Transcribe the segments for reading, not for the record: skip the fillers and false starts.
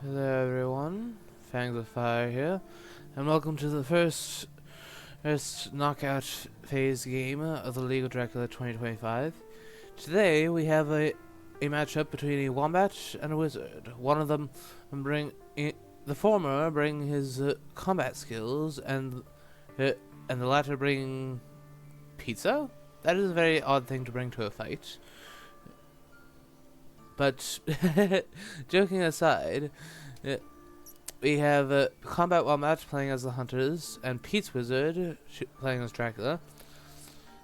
Hello everyone, Fangs of Fire here, and welcome to the first knockout phase game of the League of Dracula 2025. Today we have a matchup between a Wombat and a Wizard. One of them the former bring his combat skills, and the latter bring pizza? That is a very odd thing to bring to a fight. But, joking aside, we have CombatWombat playing as the Hunters, and PizzaWizard playing as Dracula.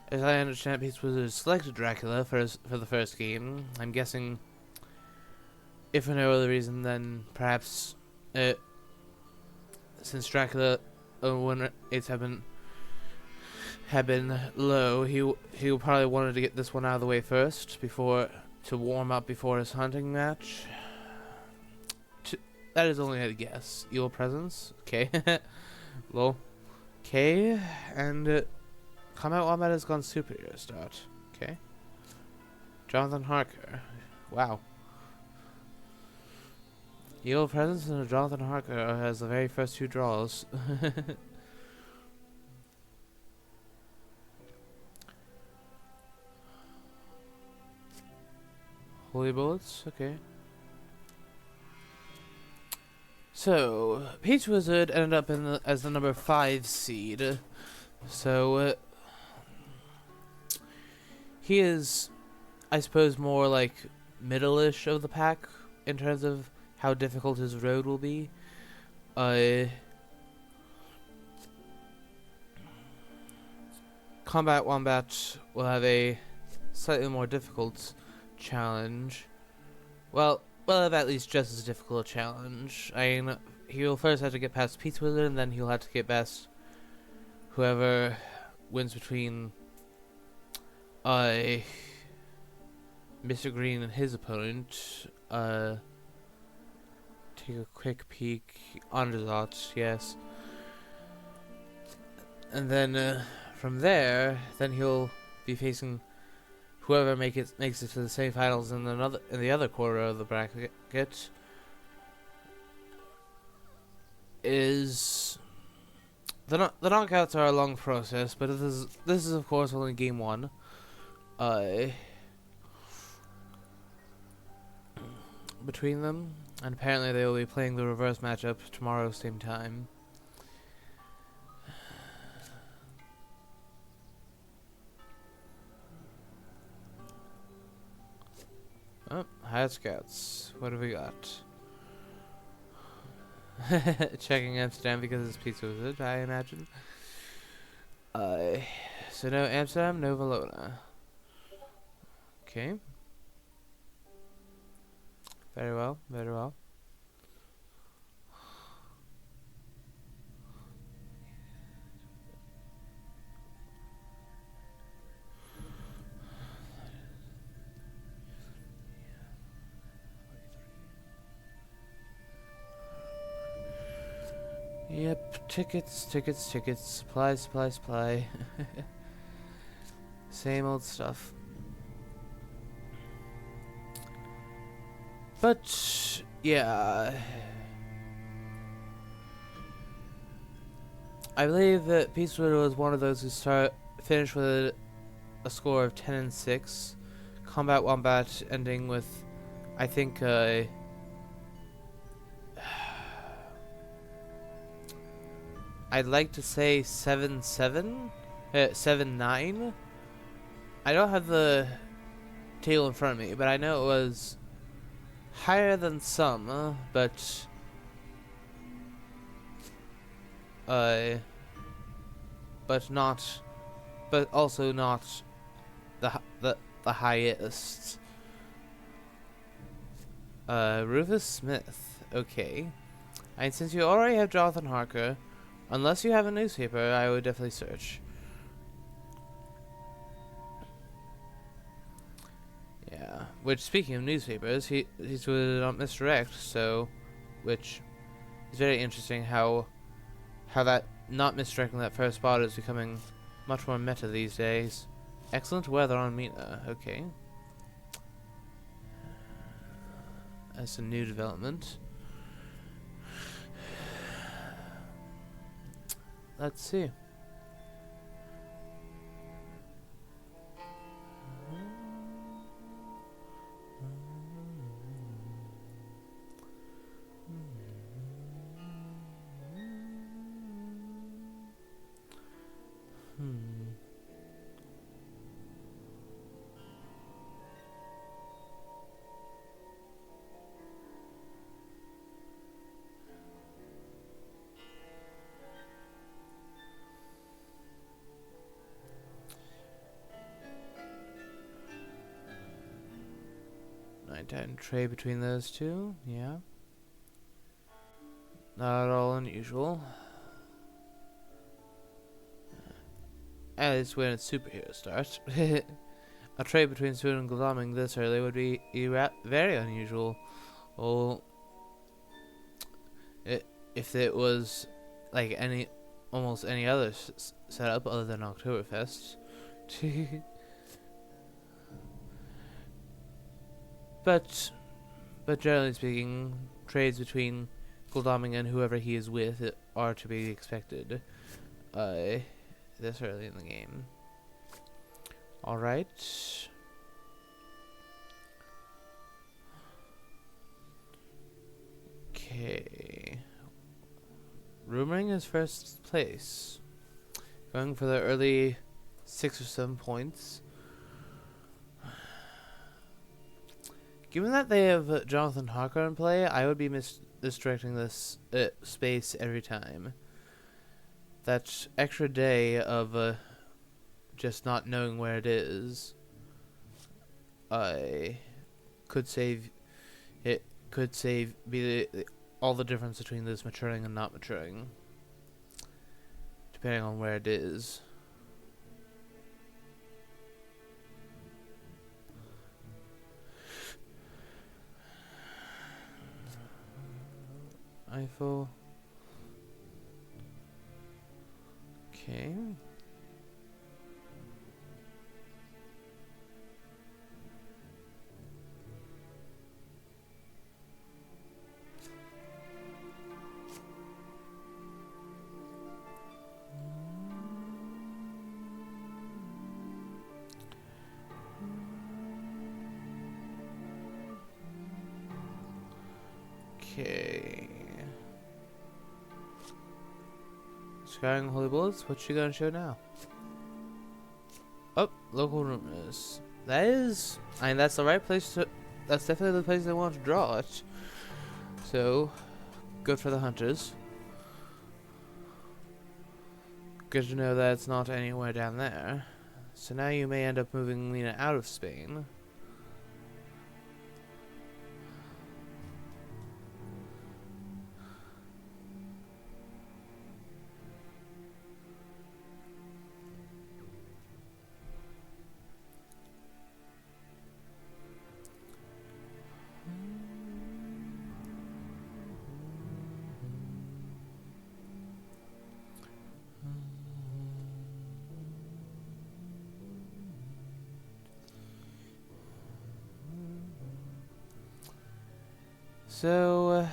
As I understand, PizzaWizard selected Dracula for the first game. I'm guessing, if for no other reason than perhaps, since Dracula win rates have been low, he probably wanted to get this one out of the way first to warm up before his hunting match. That is only a guess. Evil presence. Okay. Lol. Okay. And CombatWombat has gone superior start. Okay. Jonathan Harker. Wow. Evil presence and Jonathan Harker has the very first two draws. Holy bullets. Okay. So, PizzaWizard ended up as the number 5 seed. So, he is, I suppose, more like middle-ish of the pack in terms of how difficult his road will be. CombatWombat will have a slightly more difficult challenge. Well, at least just as difficult a challenge. I mean, he'll first have to get past PizzaWizard, and then he'll have to get past whoever wins between Mr. Green and his opponent. Take a quick peek. Andersot, yes. And then from there, then he'll be facing whoever makes it to the semifinals in the other quarter of the bracket. Is the knockouts are a long process, but this is of course only game 1. Between them, and apparently they will be playing the reverse matchup tomorrow same time. Oh, High Scouts. What have we got? Checking Amsterdam because it's PizzaWizard, I imagine. So no Amsterdam, no Valona. Okay. Very well, very well. Yep, tickets, supply. Same old stuff. But, yeah. I believe that PizzaWizard was one of those who finished with a score of 10-6. CombatWombat ending with, I think, I'd like to say 7-7? 7-9? I don't have the table in front of me, but I know it was higher than some, but also not the highest. Rufus Smith. Okay. And since you already have Jonathan Harker, unless you have a newspaper, I would definitely search. Yeah. Which, speaking of newspapers, he's with Misdirect, so, which is very interesting how that not misdirecting that first spot is becoming much more meta these days. Excellent weather on Mina. Okay. That's a new development. let's see. Nighttime trade between those two, yeah. Not at all unusual. At least when it's superhero starts. A trade between Spoon and Glaming this early would be very unusual. Well, if it was like almost any other setup other than Oktoberfest. But generally speaking, trades between Glaming and whoever he is with are to be expected. This early in the game. Alright. Okay. Rumoring is first place. Going for the early 6 or 7 points. Given that they have Jonathan Harker in play, I would be misdirecting this space every time. That extra day of just not knowing where it is, could save. It could be all the difference between this maturing and not maturing, depending on where it is. Eiffel. Okay. Okay. Skyring Holy Bullets, what you gonna show now? Oh, local rumors. That's the right place to, that's definitely the place they want to draw it. So, good for the hunters. Good to know that it's not anywhere down there. So now you may end up moving Lena out of Spain. So,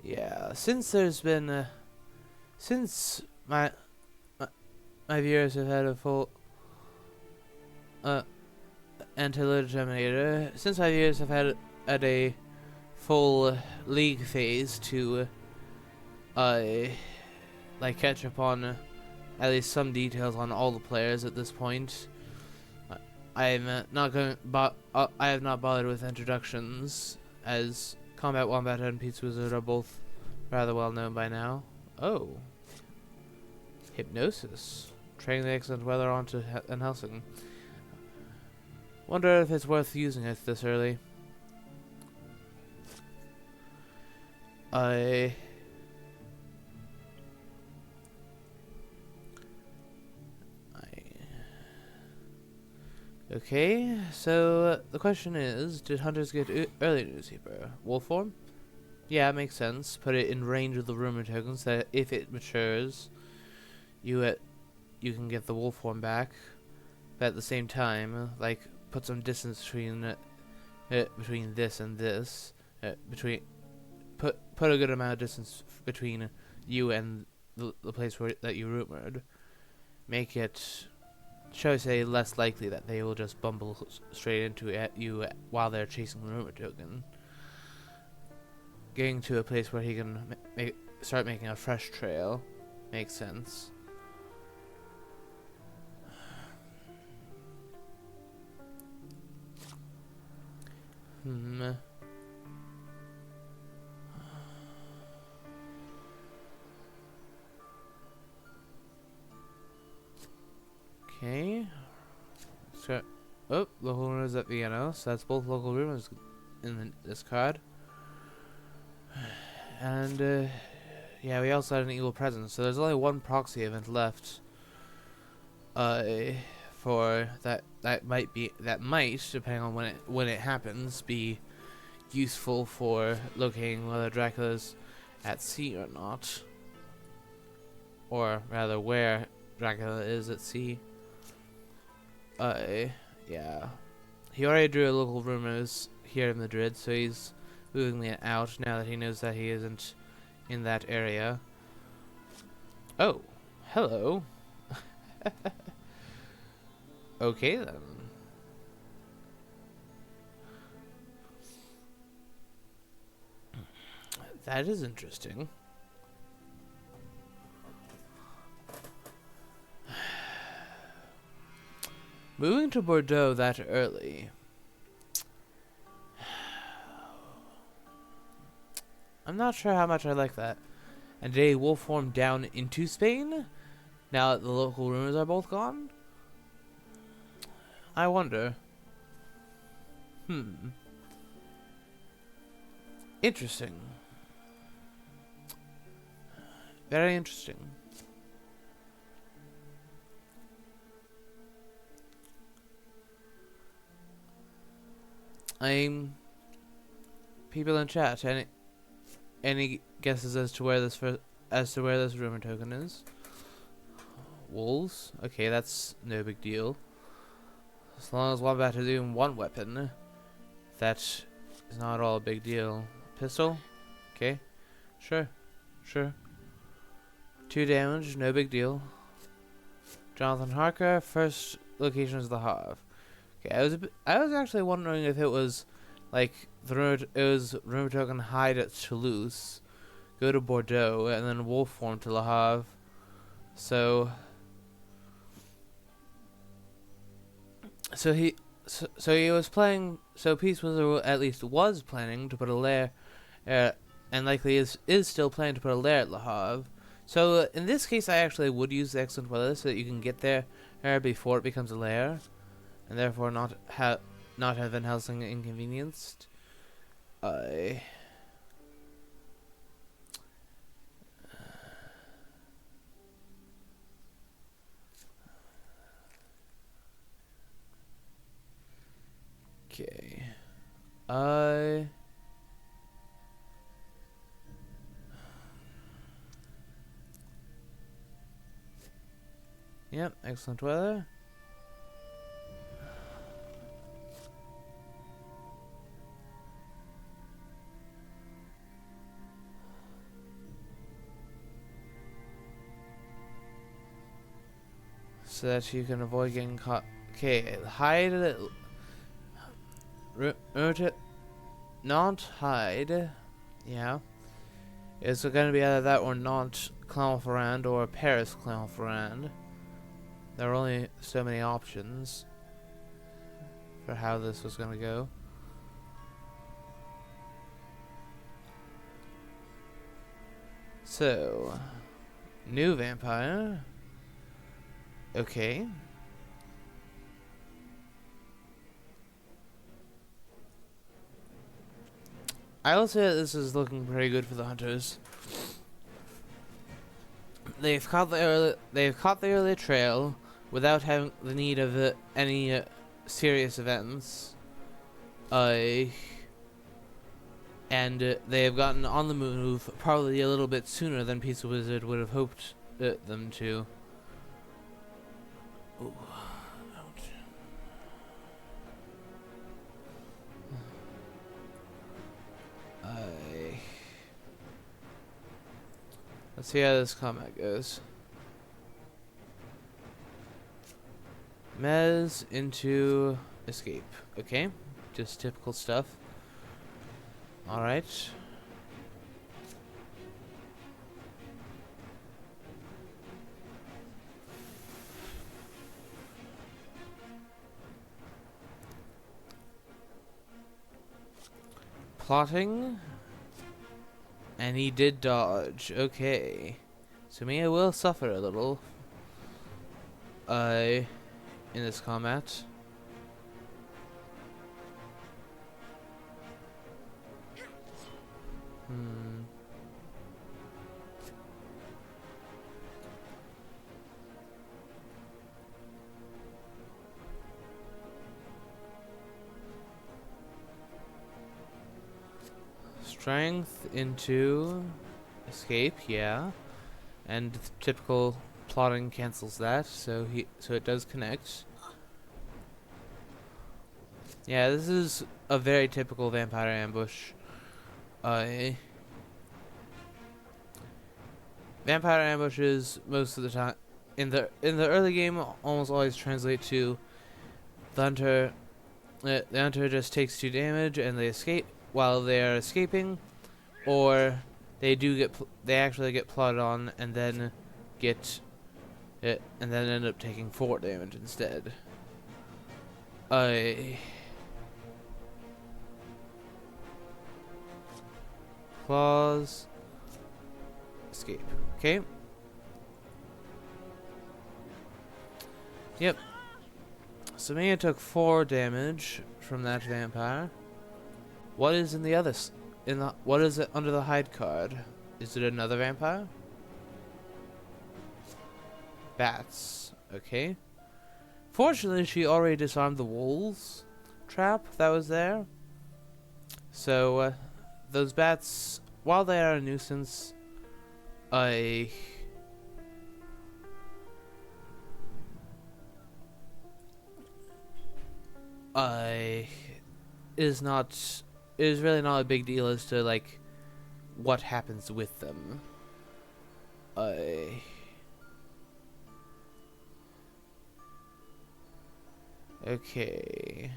yeah, since there's been, since my viewers have had a full, anti-legitimator, since my viewers have had a full league phase to, like catch up on at least some details on all the players at this point. I'm not going, I have not bothered with introductions, as CombatWombat and PizzaWizard are both rather well known by now. Oh, Hypnosis, training the excellent weather onto Van Helsing. Wonder if it's worth using it this early. Okay, so the question is, did hunters get early newspaper? Wolf form? Yeah, it makes sense. Put it in range of the rumor tokens that if it matures, you can get the wolf form back. But at the same time, like, put some distance between between this and this, between put a good amount of distance between you and the place that you rumored. Make it, shall we say, less likely that they will just bumble straight into you while they're chasing the rumor token. Getting to a place where he can start making a fresh trail makes sense. Okay. So, local rumors at Vienna. So that's both local rumors in this card. And yeah, we also had an evil presence. So there's only one proxy event left. For that might, depending on when it happens, be useful for locating whether Dracula's at sea or not, or rather where Dracula is at sea. Yeah, he already drew local rumors here in Madrid, so he's moving it out now that he knows that he isn't in that area. Oh, hello. Okay then. That is interesting. Moving to Bordeaux that early. I'm not sure how much I like that. And today wolf form down into Spain? Now that the local rumors are both gone? I wonder. Interesting. Very interesting. People in chat, any guesses as to where this rumor token is? Wolves? Okay, that's no big deal. As long as Wombat is doing one weapon, that is not all a big deal. Pistol? Okay. Sure. 2 damage, no big deal. Jonathan Harker, first location is the Havre. Okay, I was actually wondering if it was like it was rumor token hide at Toulouse, go to Bordeaux, and then wolf form to Le Havre. So he was playing. So PizzaWizard at least was planning to put a lair, and likely is still planning to put a lair at Le Havre. So in this case, I actually would use the excellent weather so that you can get there before it becomes a lair, and therefore not have Van Helsing inconvenienced. Okay. Yep, excellent weather. So that you can avoid getting caught. Okay, hide. Not hide. Yeah. It's going to be either that or not Clermont-Ferrand or Paris Clermont-Ferrand. There are only so many options for how this was going to go. So, new vampire. Okay. I will say that this is looking pretty good for the hunters. They've caught the early trail without having the need of any serious events. And they have gotten on the move probably a little bit sooner than PizzaWizard would have hoped them to. Ooh, ouch. Let's see how this combat goes. Mez into escape. Okay, just typical stuff. Alright. Plotting. And he did dodge. Okay. So Mia will suffer a little. In this combat. Strength into escape, yeah. And typical plotting cancels that, so it does connect. Yeah, this is a very typical vampire ambush. Vampire ambushes most of the time in the early game almost always translate to the hunter. The hunter just takes 2 damage and they escape while they are escaping, or they actually get plotted on and then end up taking 4 damage instead. Claws, escape. Okay. Yep. So Mia took 4 damage from that vampire. What is in the other? What is it under the hide card? Is it another vampire? Bats. Okay. Fortunately, she already disarmed the wolves trap that was there. So those bats, while they are a nuisance, it is really not a big deal as to like what happens with them. Okay.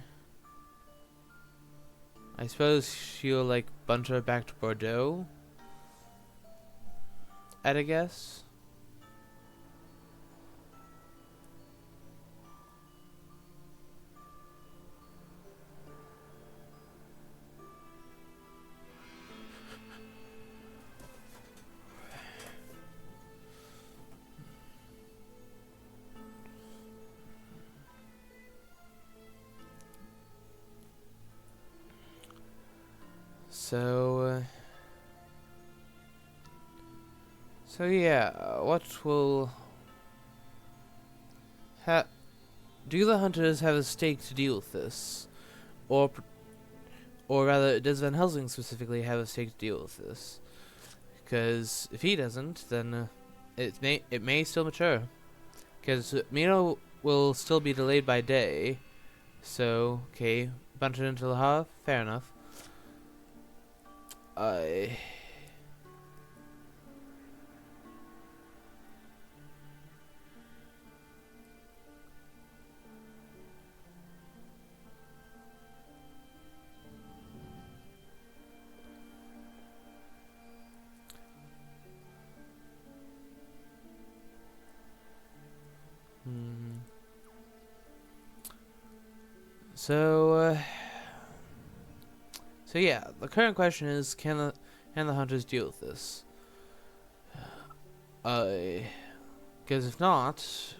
I suppose she'll like bunch her back to Bordeaux. I'd guess. So yeah, what will do the hunters have a stake to deal with this, or rather, does Van Helsing specifically have a stake to deal with this? Because if he doesn't, then it may still mature, because Mino will still be delayed by day. So okay, bunch it into the half, fair enough. So yeah, the current question is, can the hunters deal with this? Because if not,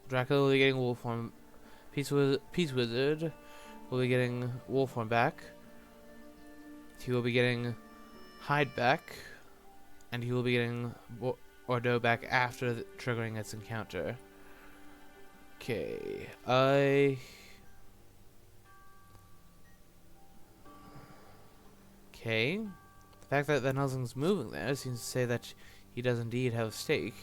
Dracula will be getting wolf form. PizzaWizard will be getting wolf form back. He will be getting hide back, and he will be getting Bordeaux back after triggering its encounter. Okay, Okay. The fact that Van Helsing's moving there seems to say that he does indeed have a stake.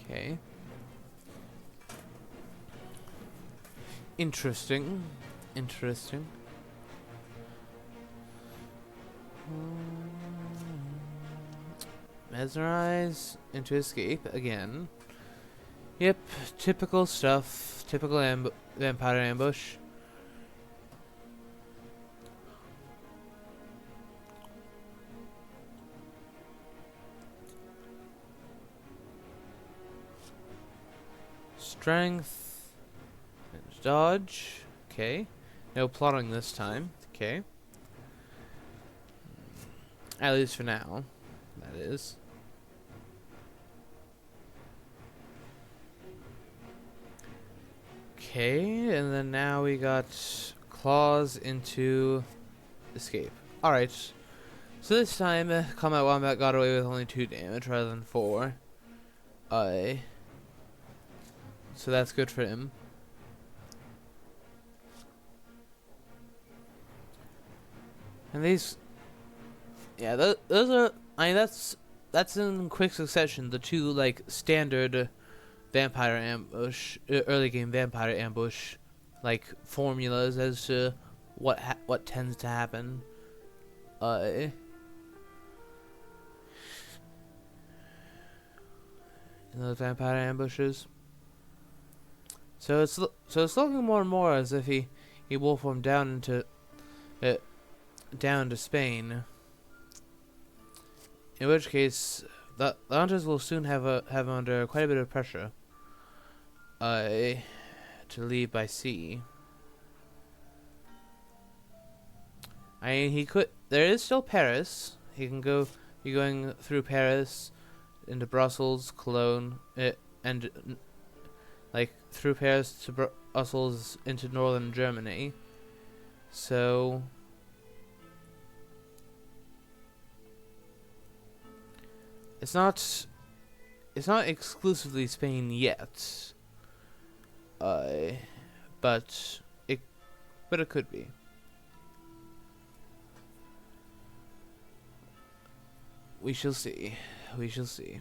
Okay. Interesting. Interesting. mesmerize into escape again. Yep, typical stuff. Typical vampire ambush. Strength and dodge. Okay. No plotting this time. Okay. At least for now. That is. Okay, and then now we got claws into escape. Alright. So this time, CombatWombat got away with only 2 damage rather than 4. So that's good for him. And these, yeah, those are. I mean, that's in quick succession. The 2 like standard vampire ambush, early game vampire ambush, like formulas as to what tends to happen. In those vampire ambushes. So it's looking more and more as if he will form down to Spain. In which case, the hunters will soon have under quite a bit of pressure. To leave by sea. I mean, he could. There is still Paris. He can be going through Paris into Brussels, Cologne, and like through Paris to Brussels into northern Germany. So it's not exclusively Spain yet. But it could be. We shall see. We shall see.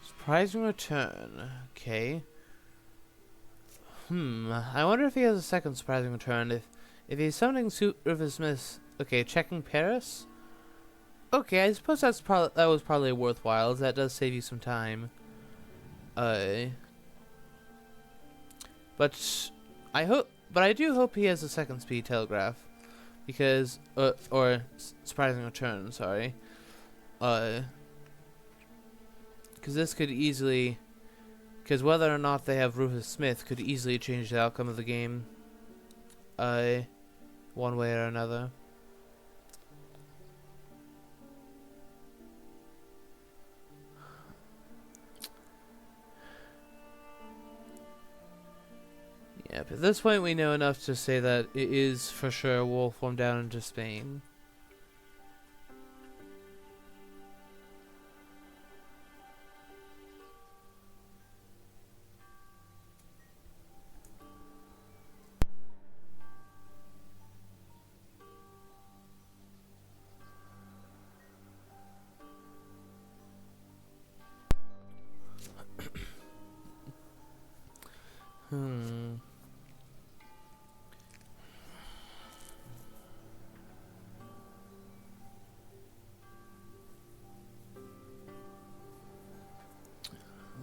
Surprising return. Okay. I wonder if he has a second surprising return. If he's summoning Rufus Smith. Okay, checking Paris. Okay, I suppose that was probably worthwhile, as that does save you some time. But I do hope he has a second speed telegraph, because or surprising return. Sorry. Because this could easily. Because whether or not they have Rufus Smith could easily change the outcome of the game. One way or another. Yep, at this point we know enough to say that it is for sure will form down into Spain.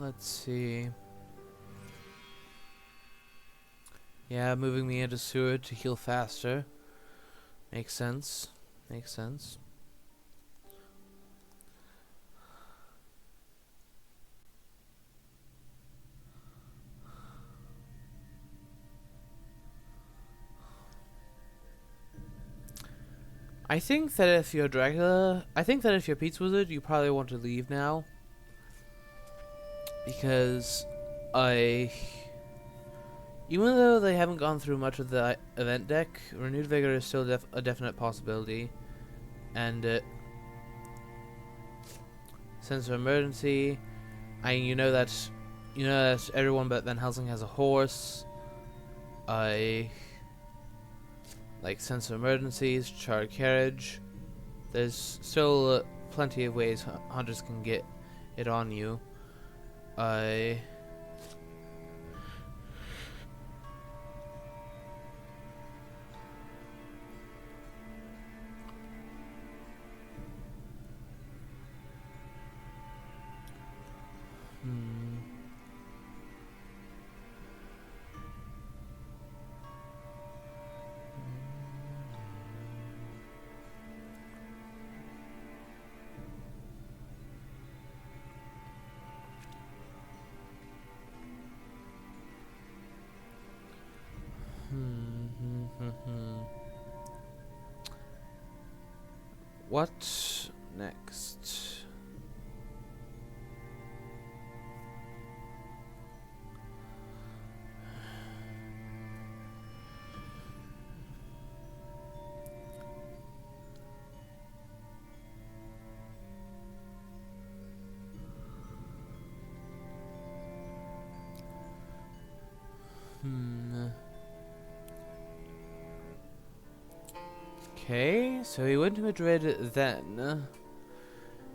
Let's see. Yeah, moving me into Seward to heal faster. Makes sense. Makes sense. I think that if you're Dracula, if you're PizzaWizard, you probably want to leave now. Because even though they haven't gone through much of the event deck, Renewed Vigor is still a definite possibility. And sense of emergency, you know that everyone but Van Helsing has a horse. Like sense of emergencies, charred carriage. There's still plenty of ways hunters can get it on you. I. What next? Okay, so he went to Madrid then,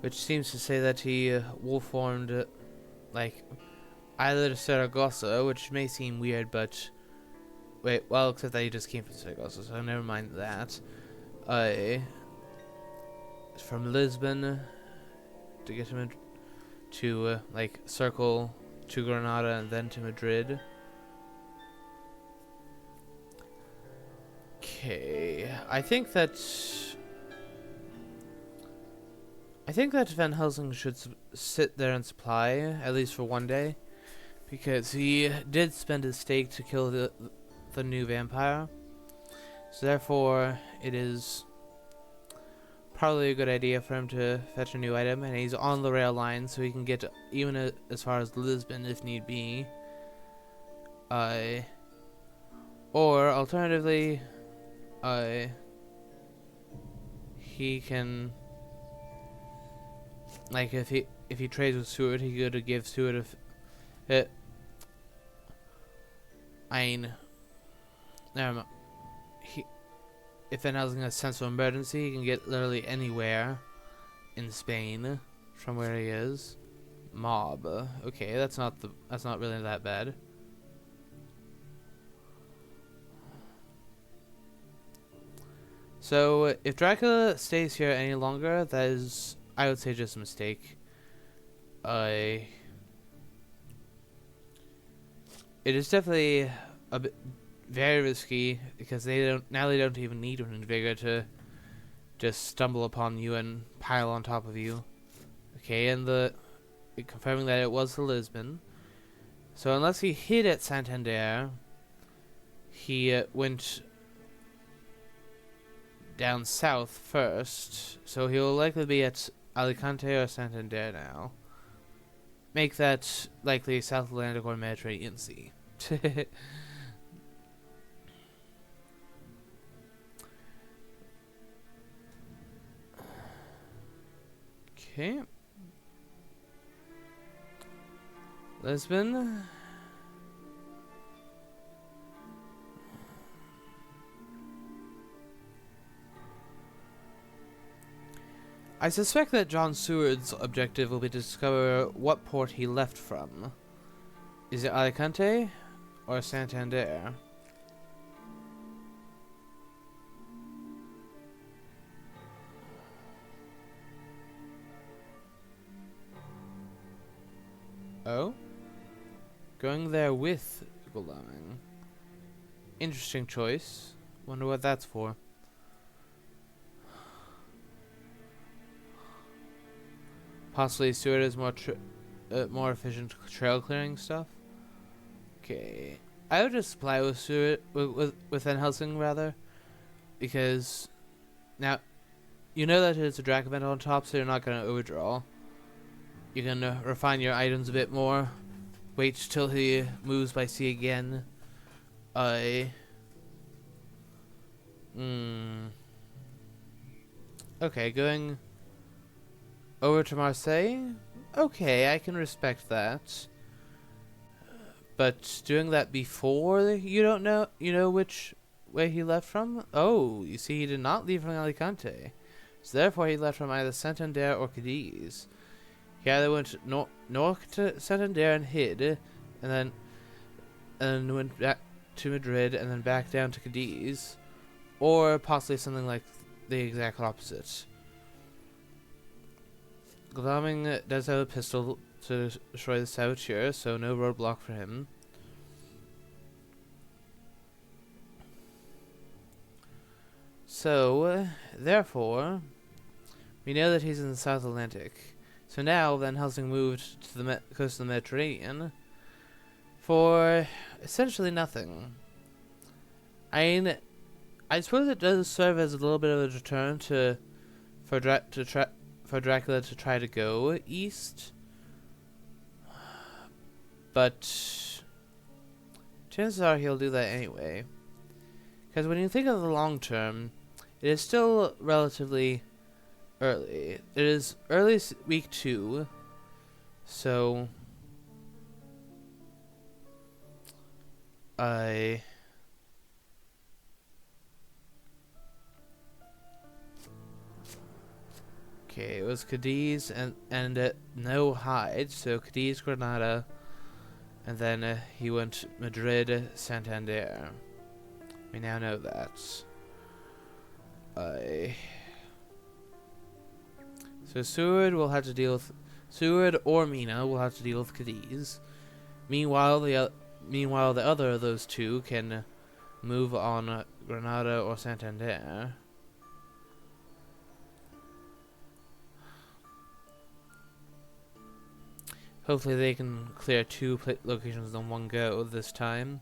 which seems to say that he wolf formed, like, either to Saragossa, which may seem weird, but wait, well, except that he just came from Saragossa, so never mind that. From Lisbon to get him to like circle to Granada and then to Madrid. Okay, I think that Van Helsing should sit there and supply, at least for one day, because he did spend his stake to kill the new vampire. So therefore, it is probably a good idea for him to fetch a new item, and he's on the rail line, so he can get even as far as Lisbon if need be. Or alternatively, he can, like, if he trades with Seward, he could give Seward never mind. If Van Helsing has a sense of emergency, he can get literally anywhere in Spain from where he is. Mob. Okay, that's not really that bad. So if Dracula stays here any longer, that is, I would say, just a mistake. It is definitely a bit very risky, because they don't even need an Invigor to just stumble upon you and pile on top of you. Okay, and confirming that it was the Lisbon. So unless he hid at Santander, he went down south first, so he'll likely be at Alicante or Santander now. Make that likely South Atlantic or Mediterranean Sea. Okay. Lisbon. I suspect that John Seward's objective will be to discover what port he left from. Is it Alicante or Santander? Oh? Going there with Gulaming. Interesting choice. Wonder what that's for. Possibly Stewart is more efficient trail clearing stuff. Okay, I would just supply with Stewart with Van Helsing rather, because now you know that it's a Drac event on top, so you're not gonna overdraw. You're gonna refine your items a bit more. Wait till he moves by sea again. Okay, going over to Marseille? Okay, I can respect that. But doing that before you know which way he left from? Oh, you see, he did not leave from Alicante. So therefore he left from either Santander or Cadiz. He either went north to Santander and hid, and then went back to Madrid and then back down to Cadiz, or possibly something like the exact opposite. Godalming does have a pistol to destroy the saboteur, so no roadblock for him. So, therefore, we know that he's in the South Atlantic. So now, Van Helsing moved to the coast of the Mediterranean for essentially nothing. I suppose it does serve as a little bit of a deterrent for Dracula to try to go east, but chances are he'll do that anyway. Because when you think of the long term, it is still relatively early. It is early week 2, so okay, it was Cadiz and no hide, so Cadiz, Granada, and then he went Madrid, Santander. We now know that. So Seward will have to deal with Seward or Mina will have to deal with Cadiz. Meanwhile, the other of those two can move on Granada or Santander. Hopefully they can clear 2 locations in one go this time.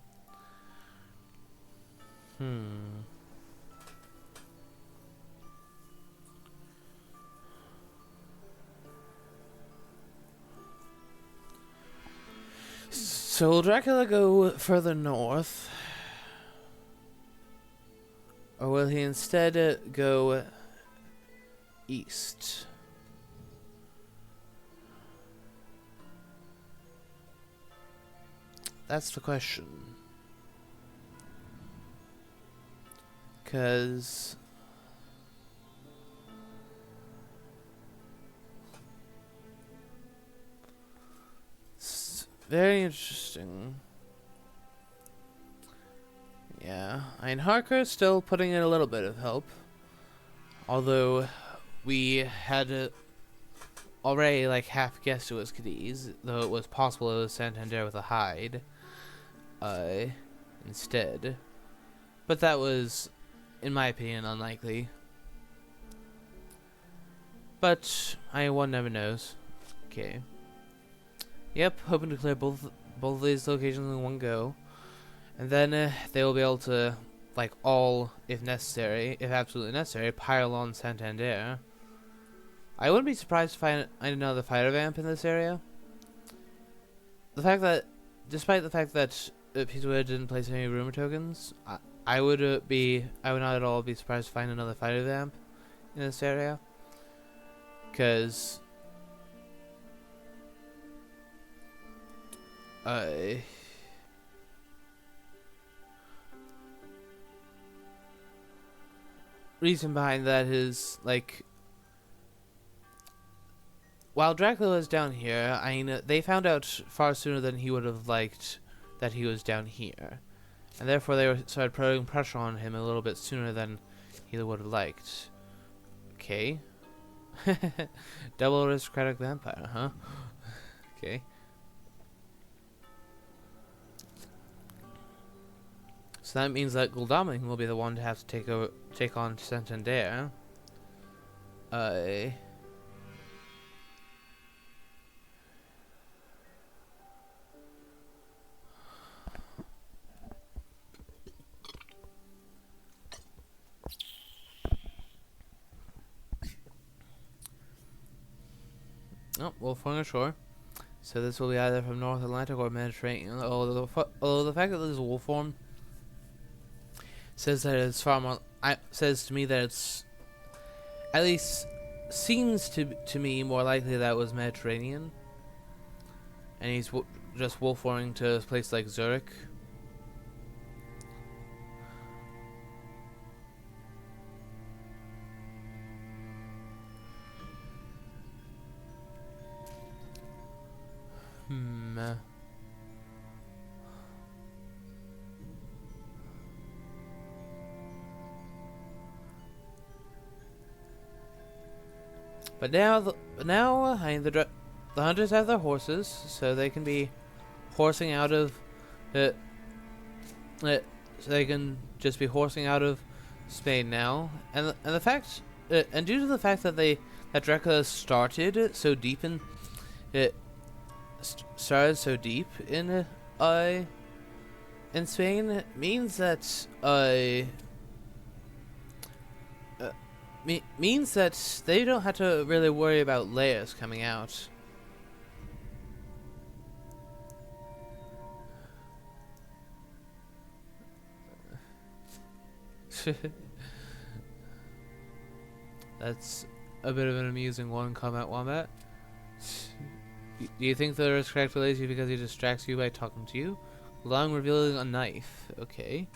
So will Dracula go further north? Or will he instead go east? That's the question. Because it's very interesting. Yeah, I mean, Harker's still putting in a little bit of help. Although we had already like half guessed it was Cadiz, though it was possible it was Santander with a hide instead. But that was, in my opinion, unlikely. But one never knows. Okay. Yep, hoping to clear both of these locations in one go, and then they will be able to, like, all, if absolutely necessary, pile on Santander. I wouldn't be surprised to find another fighter vamp in this area. Despite the fact that PizzaWizard didn't place any rumor tokens, I would not at all be surprised to find another fighter vamp in this area, because reason behind that is, like, while Dracula was down here, I mean, they found out far sooner than he would have liked that he was down here, and therefore they started putting pressure on him a little bit sooner than he would have liked. Okay. Double aristocratic vampire, huh? Okay. So that means that Godalming will be the one to have to take on Santander. Oh, Wolfhorn ashore. So this will be either from North Atlantic or Mediterranean. Although the fact that this is Wolfhorn says that it's far more. Says to me that it's, at least seems to me more likely that it was Mediterranean, and he's just Wolfhorning to a place like Zurich. But now I mean, the hunters have their horses, so they can be horsing out of so they can just be horsing out of Spain now, and the fact and due to the fact that Dracula started so deep in started so deep in Spain means that means that they don't have to really worry about layers coming out. That's a bit of an amusing one, CombatWombat. Do you think the aristocrat believes you because he distracts you by talking to you? Long revealing a knife. Okay.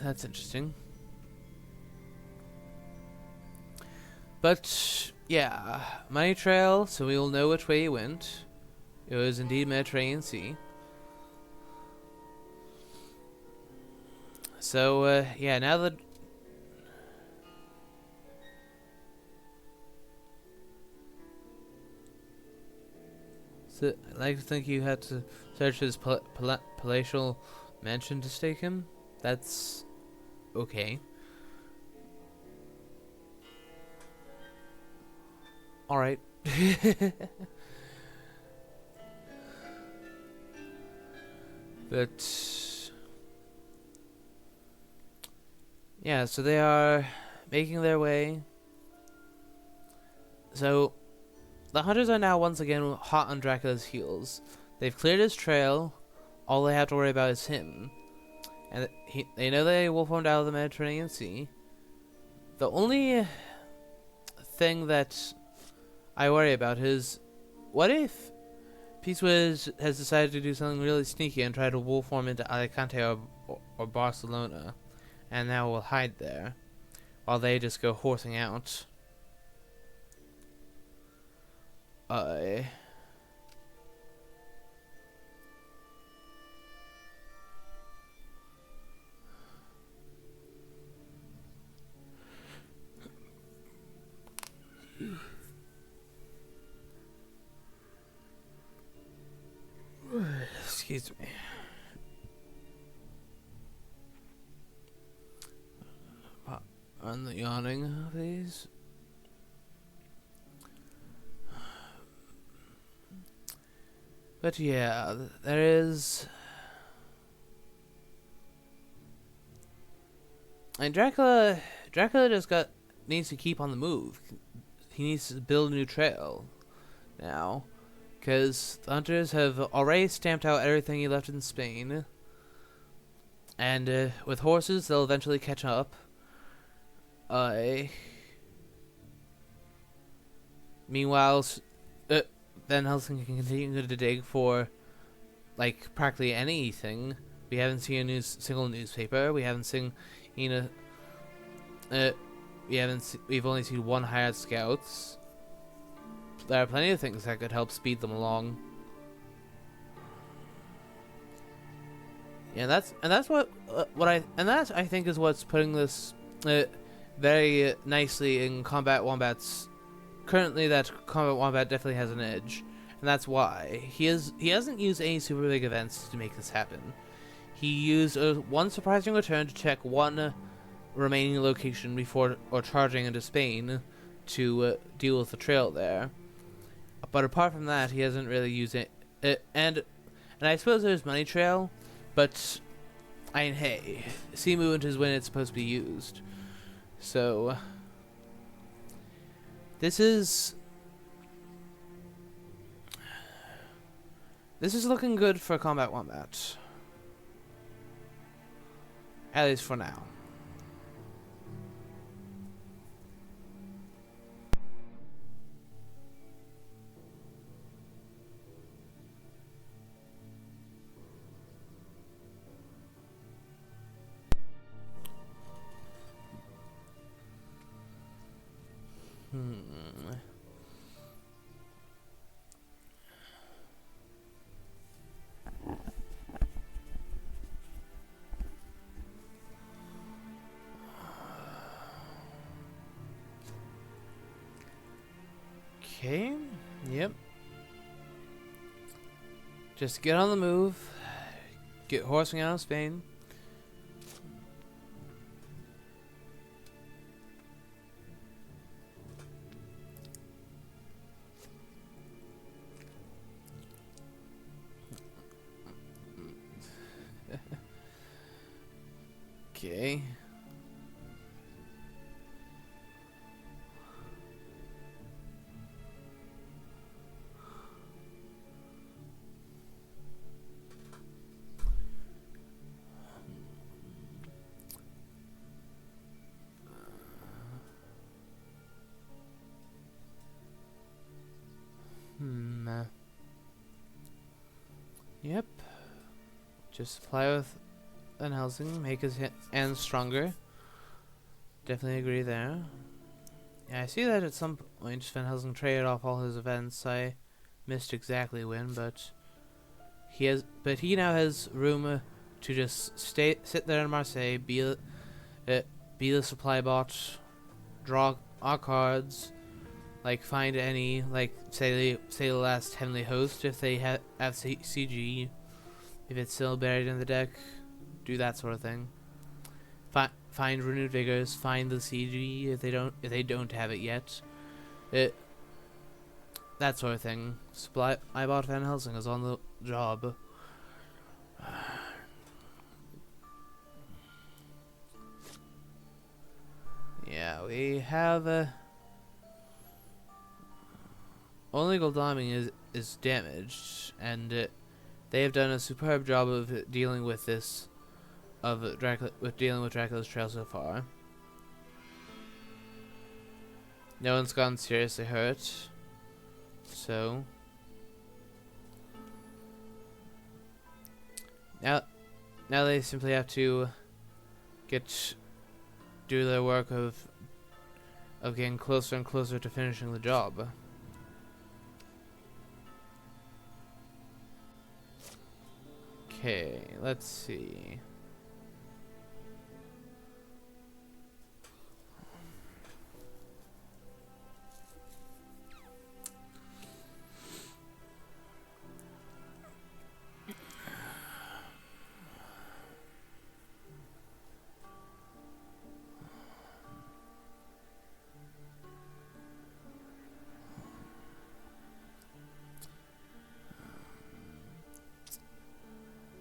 That's interesting. But, yeah. Money trail, so we will know which way he went. It was indeed Mediterranean Sea. So, yeah, now that... So, I'd like to think you had to search his palatial mansion to stake him. That's... okay. Alright. But... yeah, so they are making their way. So, the hunters are now once again hot on Dracula's heels. They've cleared his trail. All they have to worry about is him. And they know they will formed out of the Mediterranean Sea. The only thing that I worry about is, what if PizzaWizard has decided to do something really sneaky and try to wolf form into Alicante or Barcelona, and now will hide there, while they just go horsing out. Excuse me. On the yawning, please. But yeah, there is... and Dracula just needs to keep on the move. He needs to build a new trail now, because the hunters have already stamped out everything he left in Spain, and with horses they'll eventually catch up. Meanwhile, Van Helsing can continue to dig for, like, practically anything. We haven't seen a single newspaper. We haven't seen, we've only seen one hired scouts. There are plenty of things that could help speed them along. Yeah, that's I think is what's putting this very nicely in CombatWombat's. Currently, that CombatWombat definitely has an edge, and that's why he hasn't used any super big events to make this happen. He used one surprising return to check one remaining location before charging into Spain to deal with the trail there. But apart from that, he hasn't really used it. And I suppose there's money trail, but I mean, hey, sea movement is when it's supposed to be used. So this is looking good for CombatWombat, at least for now. Okay. Yep. Just get on the move. Get horsing out of Spain. Okay. Yep. Just supply with an housing, make his hands stronger. Definitely agree there. Yeah, I see that at some point Van Helsing traded off all his events. I missed exactly when, but he now has room to just sit there in Marseille, be the supply bot, draw our cards, like find any, like say the last Heavenly Host if they have CG, if it's still buried in the deck, do that sort of thing. Find Renewed Vigors, find the CG if they don't have it yet. That sort of thing. Supply bot Van Helsing is on the job. Yeah, we have only Goldaming is damaged, and they have done a superb job of dealing with this, dealing with Dracula's trail so far. No one's gotten seriously hurt, so now they simply have to do their work of getting closer and closer to finishing the job. Okay, let's see.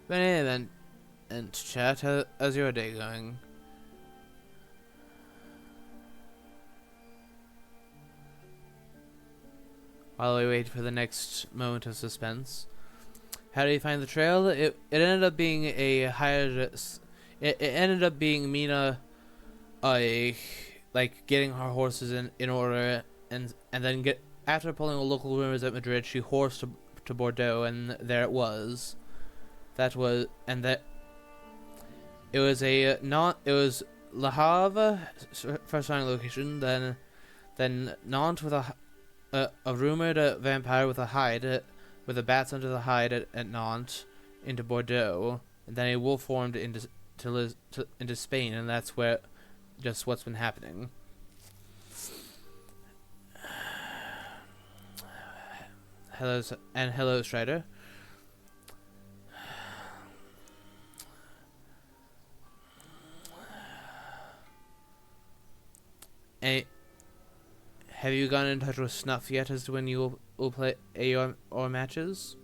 But anyway, and chat, how's your day going? While we wait for the next moment of suspense, how do you find the trail? It ended up being a hired. It ended up being Mina, like getting her horses in order, and then after pulling local rumors at Madrid, she horsed to Bordeaux, and there it was. It was Le Havre first starting location, then Nantes with a rumored vampire with a hide, with the bats under the hide at Nantes, into Bordeaux, and then a wolf formed into Spain, and that's what's been happening. Hello, Strider. Have you gotten in touch with Snuff yet as to when you will play AOR or matches?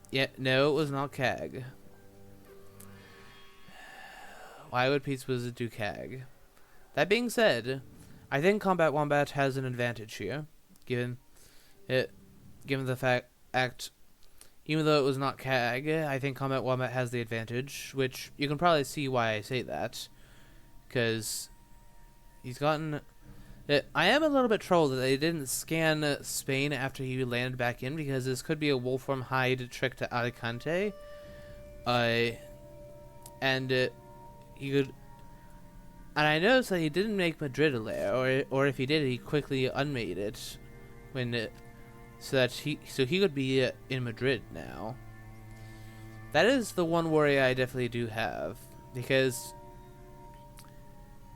Yeah, no, it was not CAG. Why would PizzaWizard do CAG? That being said, I think CombatWombat has an advantage here, given the fact, even though it was not CAG, I think CombatWombat has the advantage, which you can probably see why I say that, because he's gotten. I am a little bit trolled that they didn't scan Spain after he landed back in, because this could be a Wolfram hide trick to Alicante. And he could. And I noticed that he didn't make Madrid a lair, or if he did, he quickly unmade it so he could be in Madrid now. That is the one worry I definitely do have, because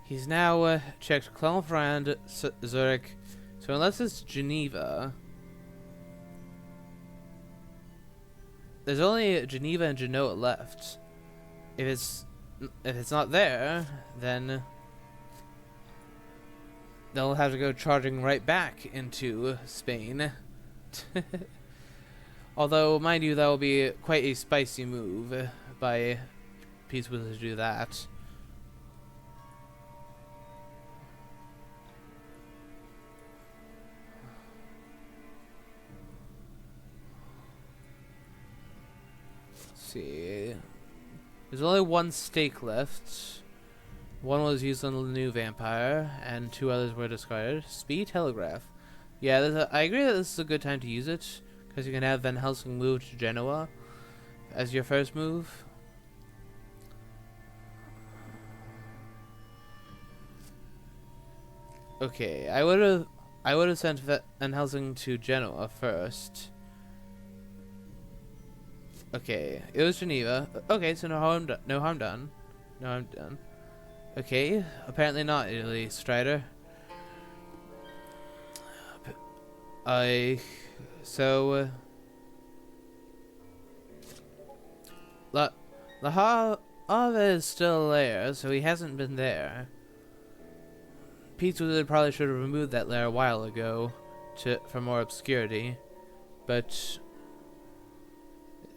he's now checked Clermont-Ferrand, Zurich, So unless it's Geneva, there's only Geneva and Genoa left. If it's not there, then they'll have to go charging right back into Spain. Although, mind you, that will be quite a spicy move by PizzaWizard to do that. Let's see. There's only one stake left. One was used on the new vampire, and 2 others were discarded. Speed Telegraph. Yeah, I agree that this is a good time to use it, because you can have Van Helsing move to Genoa as your first move. Okay, I would have sent Van Helsing to Genoa first. Okay, it was Geneva. Okay, so no harm done. No harm done. Okay, apparently not Italy, Strider. La Havre is still there, so he hasn't been there. PizzaWizard probably should have removed that layer a while ago for more obscurity, but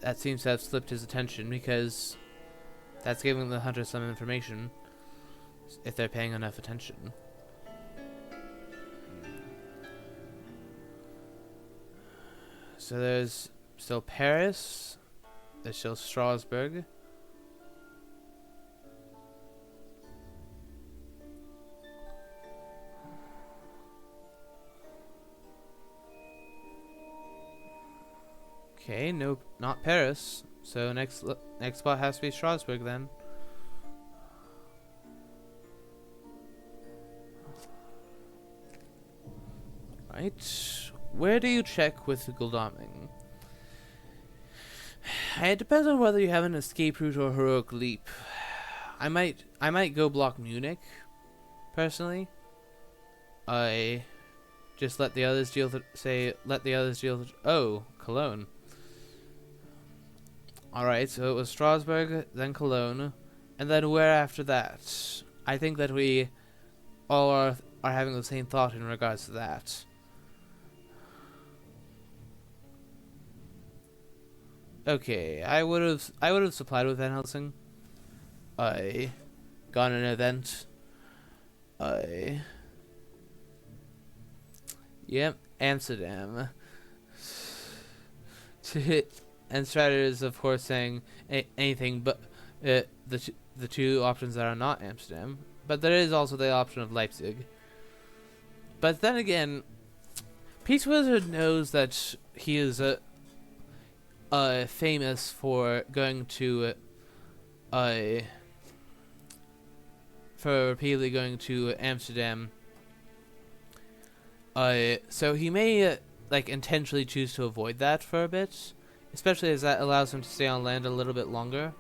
that seems to have slipped his attention because that's giving the hunter some information if they're paying enough attention. So there's still Paris, there's still Strasbourg. Okay, nope, not Paris. So next spot has to be Strasbourg then. Right, where do you check with Gul'daming? It depends on whether you have an escape route or heroic leap. I might go block Munich, personally. I just let the others deal. Oh, Cologne. Alright, so it was Strasbourg, then Cologne, and then where after that? I think that we all are having the same thought in regards to that. Okay, I would have supplied with Van Helsing. I gone an event. Yep, Amsterdam. And Strider is of course saying anything but the 2 options that are not Amsterdam. But there is also the option of Leipzig. But then again, PizzaWizard knows that he is famous for going to for repeatedly going to Amsterdam. So he may like intentionally choose to avoid that for a bit, especially as that allows him to stay on land a little bit longer.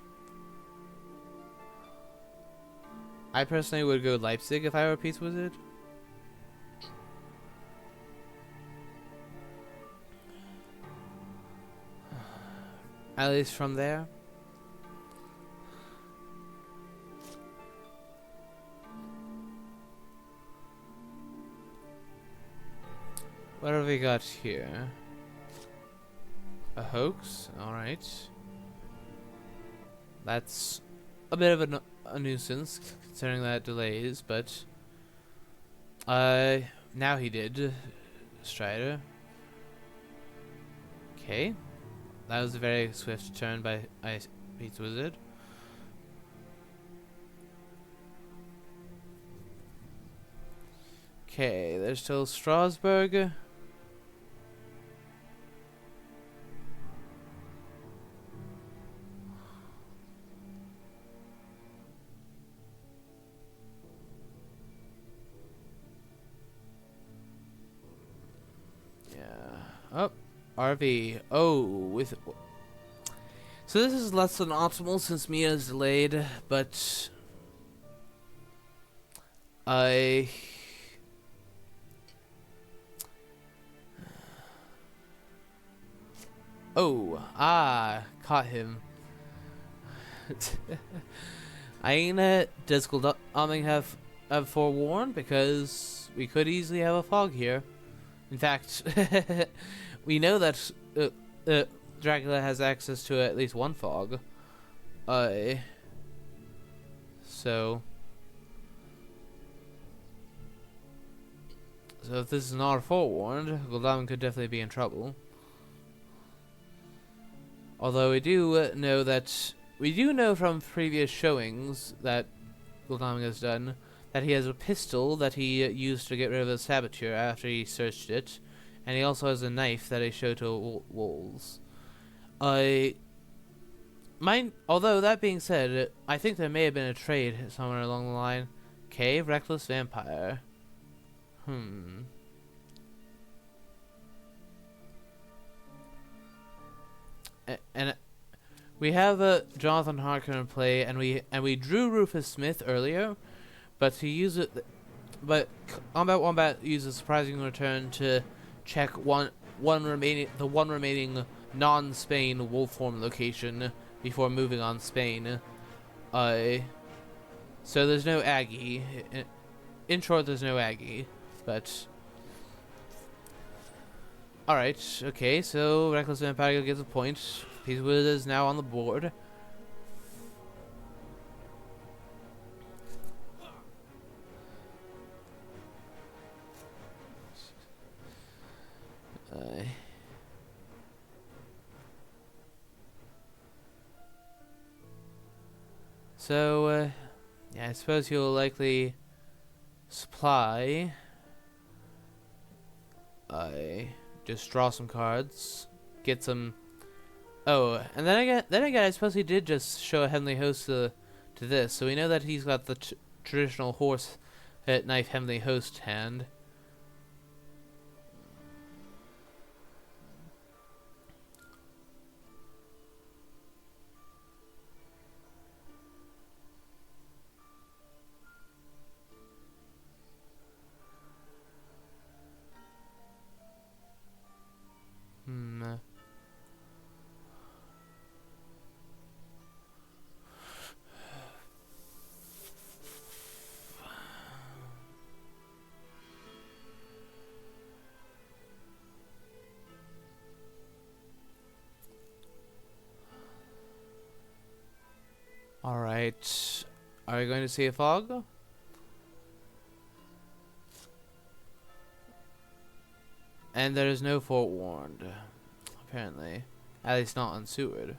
I personally would go Leipzig if I were PizzaWizard. At least from there. What have we got here? A hoax? Alright. That's a bit of a nuisance, considering that delays, but now he did, Strider. Okay. That was a very swift turn by PizzaWizard. Okay, there's still Strasbourg. Yeah. Oh. RV. Oh, with. So this is less than optimal since Mia is delayed, but Oh, caught him. Aina, does Gul'daming have forewarned? Because we could easily have a fog here. In fact, we know that Dracula has access to at least one fog. So if this is not forewarned, Gul'daming could definitely be in trouble. Although we do know from previous showings that Gul'daming has done that he has a pistol that he used to get rid of the saboteur after he searched it, and he also has a knife that he showed to wolves. Although that being said, I think there may have been a trade somewhere along the line. Cave, reckless vampire. And we have Jonathan Harker in play, and we drew Rufus Smith earlier, but but CombatWombat uses surprising return to check the one remaining non-Spain wolf form location before moving on Spain. So there's no Aggie. In short, there's no Aggie, but. Alright, okay, so Reckless Vampire gets a point. PizzaWizard is now on the board. Yeah, I suppose he'll likely supply. Just draw some cards, get some. Oh, and then again, I suppose he did just show a heavenly host to this, so we know that he's got the traditional horse knife heavenly host hand. Alright, are we going to see a fog? And there is no forewarned, apparently. At least not on Seward.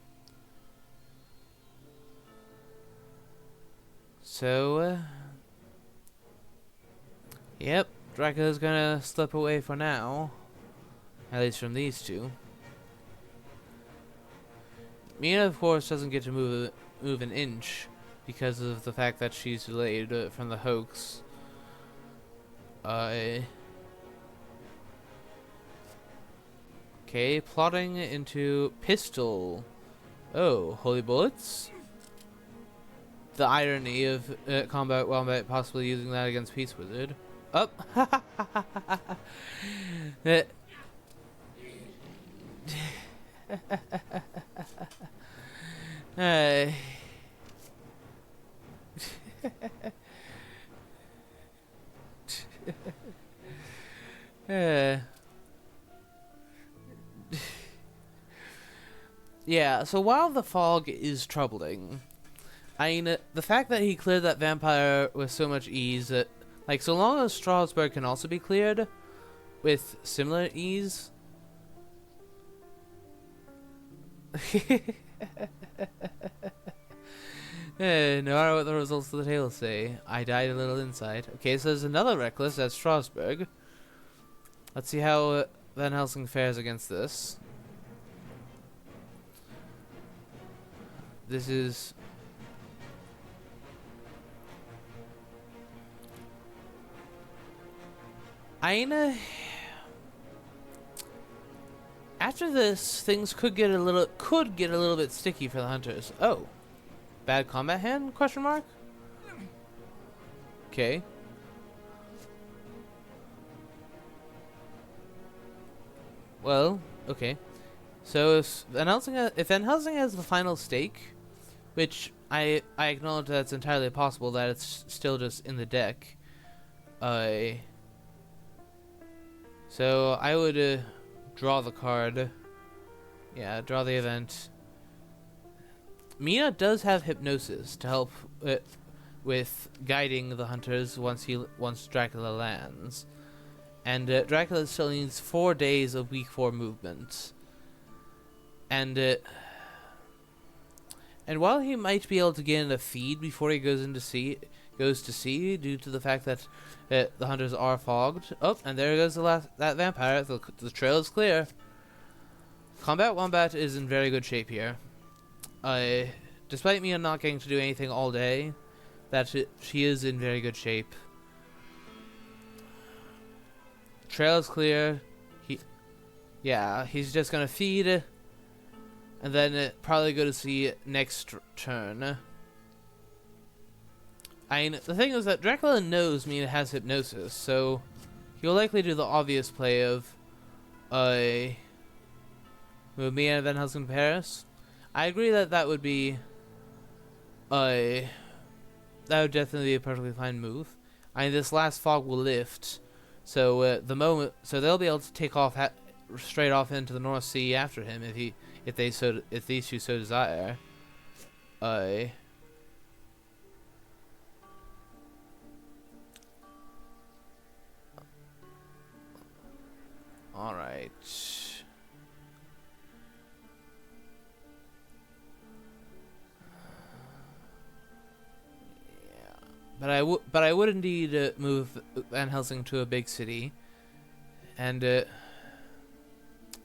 So, yep, Dracula's gonna slip away for now. At least from these two. Mina, of course, doesn't get to move an inch because of the fact that she's delayed from the hoax. Okay, plotting into pistol. Oh, holy bullets? The irony of CombatWombat possibly using that against PizzaWizard. Up. Yeah, so while the fog is troubling, I mean, the fact that he cleared that vampire with so much ease, like, so long as Strasbourg can also be cleared with similar ease. No matter what the results of the tale say, I died a little inside. Okay, so there's another reckless at Strasbourg. Let's see how Van Helsing fares against this. This is... Aina... After this, things could get a little bit sticky for the hunters. Oh. Bad combat hand? Question mark? Okay. Well, okay. So if Van Helsing has the final stake, which I acknowledge that it's entirely possible that it's still just in the deck. So I would draw the card. Yeah, draw the event. Mina does have hypnosis to help with guiding the hunters once Dracula lands, and Dracula still needs 4 days of week 4 movement. And while he might be able to get in a feed before he goes to sea, due to the fact that the hunters are fogged. Oh, and there goes that vampire. The trail is clear. CombatWombat is in very good shape here. Despite me not getting to do anything all day, she is in very good shape. Trail is clear. He's just gonna feed, and then probably go to sea next turn. I mean, the thing is that Dracula knows Mina has hypnosis, so he'll likely do the obvious play of move Mina and Van Helsing to Paris. I agree that would be that would definitely be a perfectly fine move. I mean, this last fog will lift, so they'll be able to take off straight off into the North Sea after him if these two so desire. All right. But I would indeed move Van Helsing to a big city, and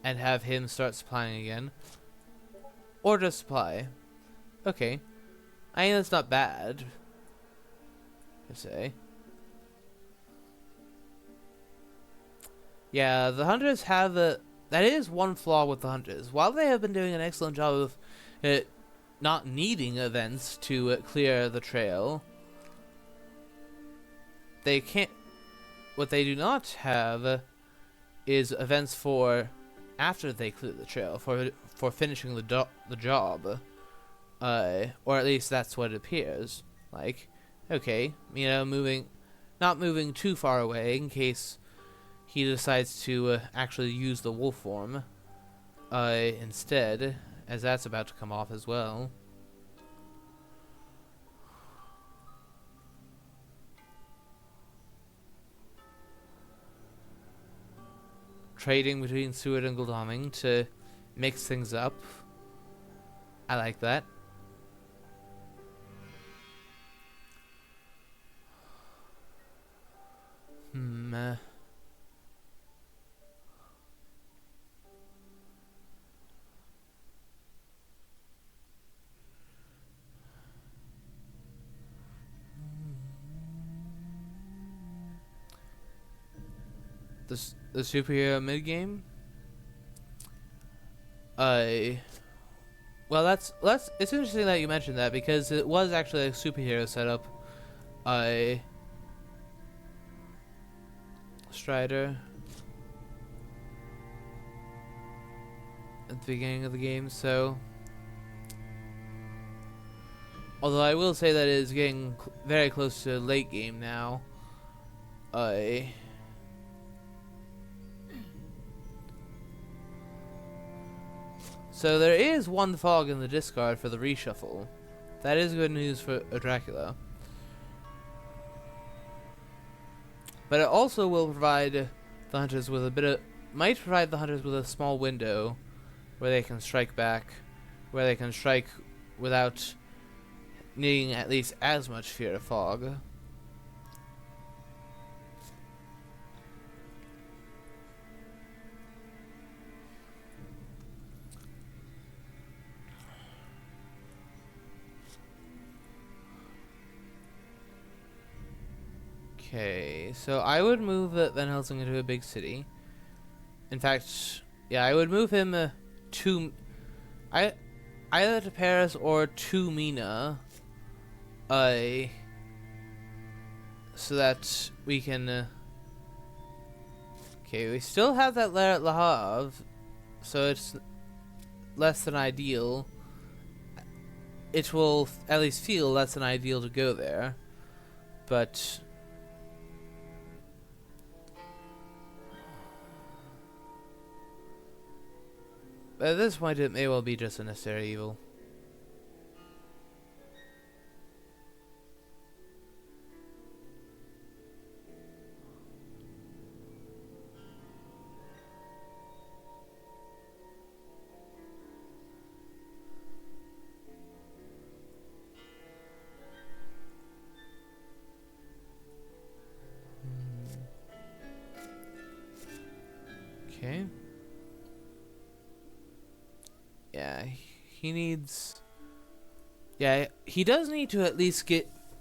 have him start supplying again, or just supply. Okay, I mean that's not bad, I say. Yeah, the hunters have that is one flaw with the hunters. While they have been doing an excellent job of not needing events to clear the trail, they can't. What they do not have is events for after they clear the trail, for finishing the job, or at least that's what it appears like. Okay, not moving too far away in case he decides to actually use the wolf form instead, as that's about to come off as well. Trading between Seward and Godalming to mix things up. I like that. The superhero mid game. Well, it's interesting that you mentioned that, because it was actually a superhero setup. Strider at the beginning of the game, so although I will say that it is getting very close to late game now. So there is one fog in the discard for the reshuffle. That is good news for Dracula. But it also will provide the hunters with might provide the hunters with a small window where they can strike back, where they can strike without needing at least as much fear of fog. Okay, so I would move Van Helsing into a big city. In fact, yeah, I would move him to either to Paris or to Mina, so that we can. Okay, we still have that lair at Le Havre, so less than ideal, it will at least feel less than ideal to go there. But at this point, it may well be just a necessary evil. Okay. Yeah, he needs... Yeah, he does need to at least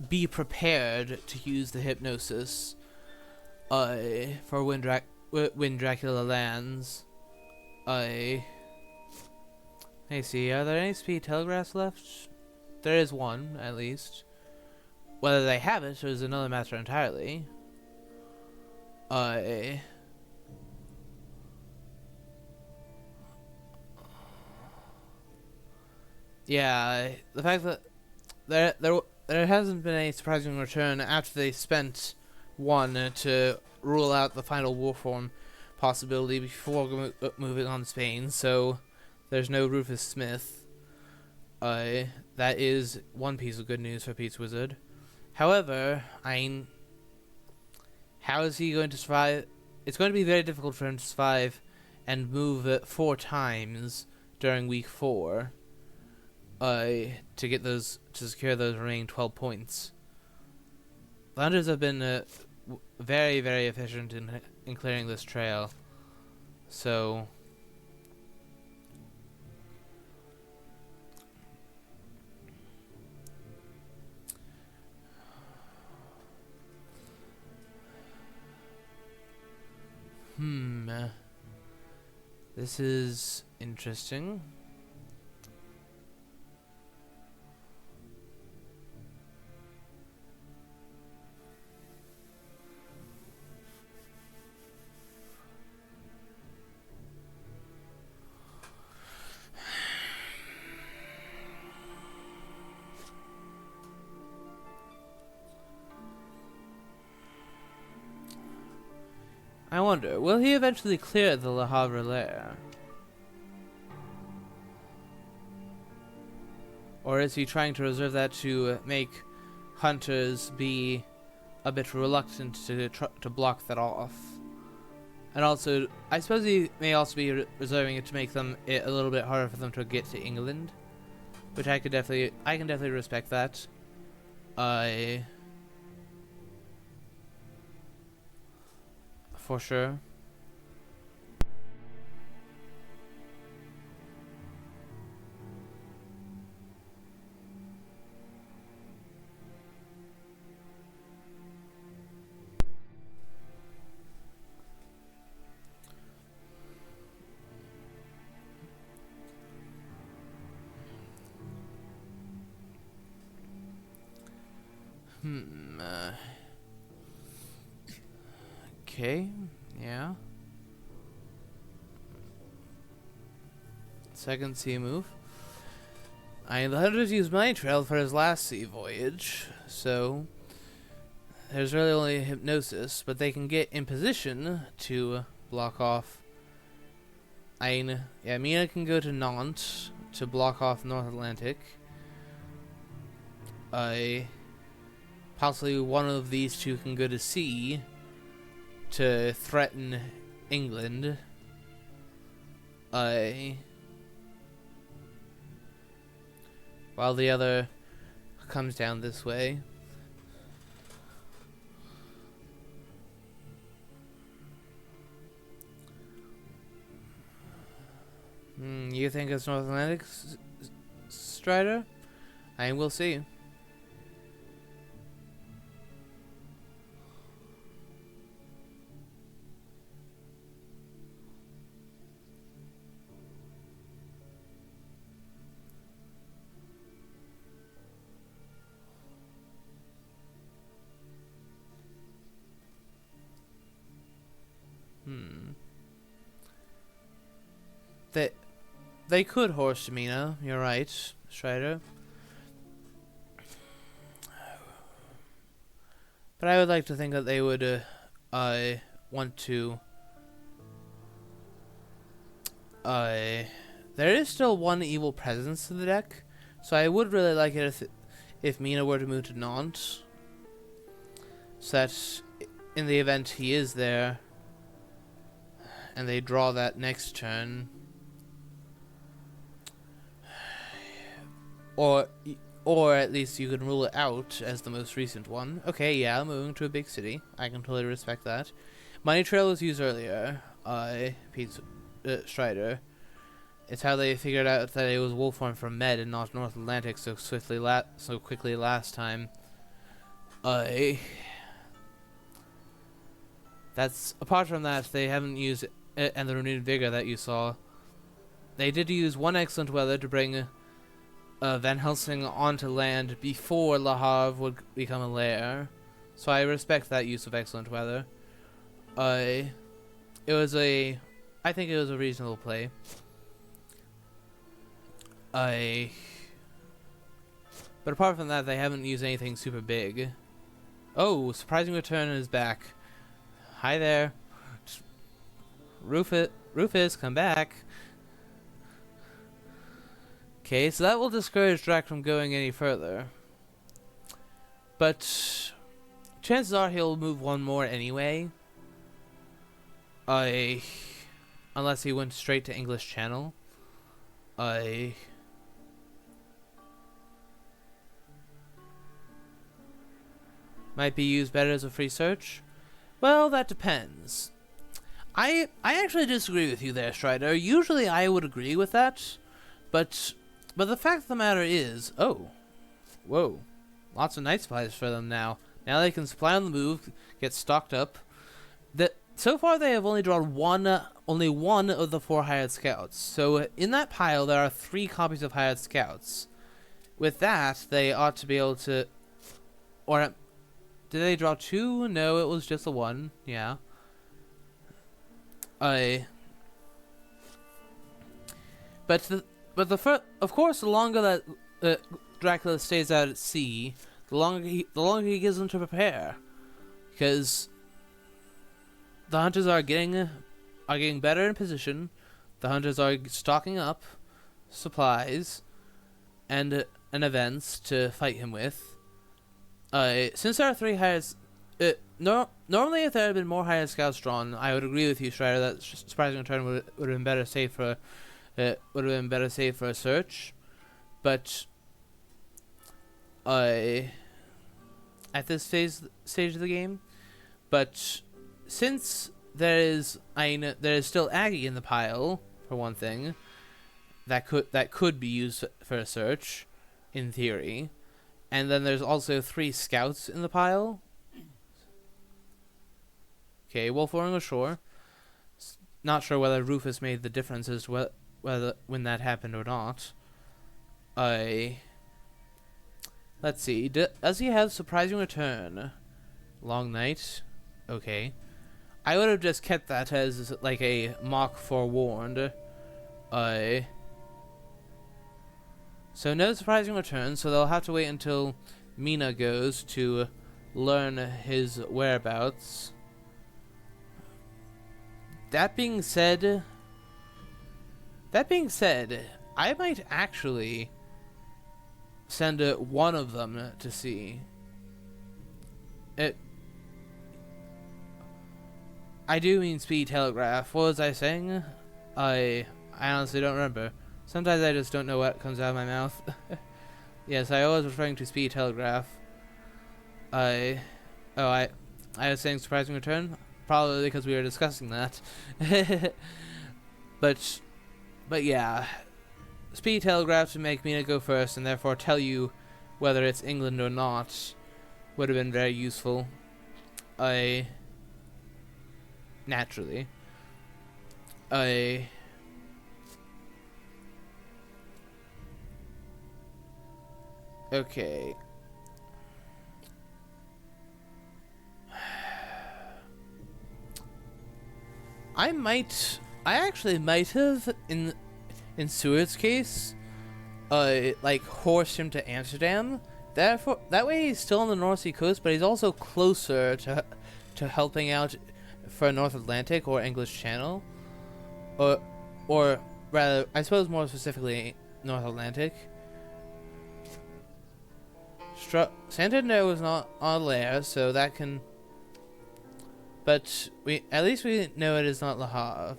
be prepared to use the hypnosis for when Dracula lands. Let me see, are there any speed telegraphs left? There is one, at least. Whether they have it is another matter entirely. Yeah, the fact that there hasn't been any surprising return after they spent one to rule out the final war form possibility before moving on to Spain, so there's no Rufus Smith. That is one piece of good news for PizzaWizard. However, how is he going to survive? It's going to be very difficult for him to survive and move 4 times during week 4. To secure those remaining 12 points. The hunters have been very, very efficient in clearing this trail. So this is interesting. I wonder, will he eventually clear the Le Havre lair? Or is he trying to reserve that to make hunters be a bit reluctant to block that off? And also, I suppose he may also be reserving it to make them a little bit harder for them to get to England, which I can definitely respect that. For sure. Okay, yeah. Second sea move. The hunters used Money Trail for his last sea voyage, so there's really only hypnosis, but they can get in position to block off. Mina can go to Nantes to block off North Atlantic. Possibly one of these two can go to sea to threaten England. While the other comes down this way. You think it's North Atlantic, Strider? We'll see. they could horse Mina. You're right, Strider. But I would like to think that they would want to. There is still one evil presence in the deck, so I would really like it if Mina were to move to Nantes, so that in the event he is there, and they draw that next turn, or at least you can rule it out as the most recent one. Okay, yeah, moving to a big city. I can totally respect that. Money Trail was used earlier. Strider. It's how they figured out that it was Wolfhorn from Med and not North Atlantic so quickly last time. That's apart from that, they haven't used and the renewed vigor that you saw. They did use one excellent weather to bring Van Helsing onto land before Le Havre would become a lair, so I respect that use of excellent weather. I think it was a reasonable play. But apart from that, they haven't used anything super big. Oh, Surprising Return is back. Hi there. Rufus, come back. Okay, so that will discourage Drac from going any further. But chances are he'll move one more anyway. Unless he went straight to English Channel. Might be used better as a free search. Well, that depends. I actually disagree with you there, Strider. Usually I would agree with that, but the fact of the matter is, oh, whoa, lots of night supplies for them now. Now they can supply on the move, get stocked up. So far they have only drawn only one of the 4 hired scouts. So in that pile there are 3 copies of hired scouts. With that, they ought to be able to, or did they draw 2? No, it was just the 1. Yeah. Of course, the longer that Dracula stays out at sea, the longer he gives them to prepare, because the hunters are getting better in position. The hunters are stocking up supplies and events to fight him with. Since there are 3 hired, normally if there had been more hired scouts drawn, I would agree with you, Strider, that Surprising Return would have been better saved for a search. But at this stage of the game, but since there is still Aggie in the pile for one thing, that could be used for a search, in theory. And then there's also 3 scouts in the pile. Okay, Wolfhorn ashore. Not sure whether Rufus made the difference as to whether when that happened or not. Let's see. Does he have Surprising Return? Long Night. Okay. I would have just kept that as like a mock forewarned. So no Surprising Return, so they'll have to wait until Mina goes to learn his whereabouts. That being said, I might actually send one of them to see. I do mean speed telegraph. What was I saying? I honestly don't remember. Sometimes I just don't know what comes out of my mouth. Yes, I was referring to speed telegraph. I was saying Surprising Return, probably because we were discussing that. but yeah, speed telegraph to make Mina go first and therefore tell you whether it's England or not would have been very useful. Naturally. Okay. I actually might have, in Seward's case, like forced him to Amsterdam. Therefore, that way he's still on the North Sea coast, but he's also closer to helping out for North Atlantic or English Channel, or rather, I suppose more specifically North Atlantic. Santander was not on Lair, so that can. But at least we know it is not Le Havre.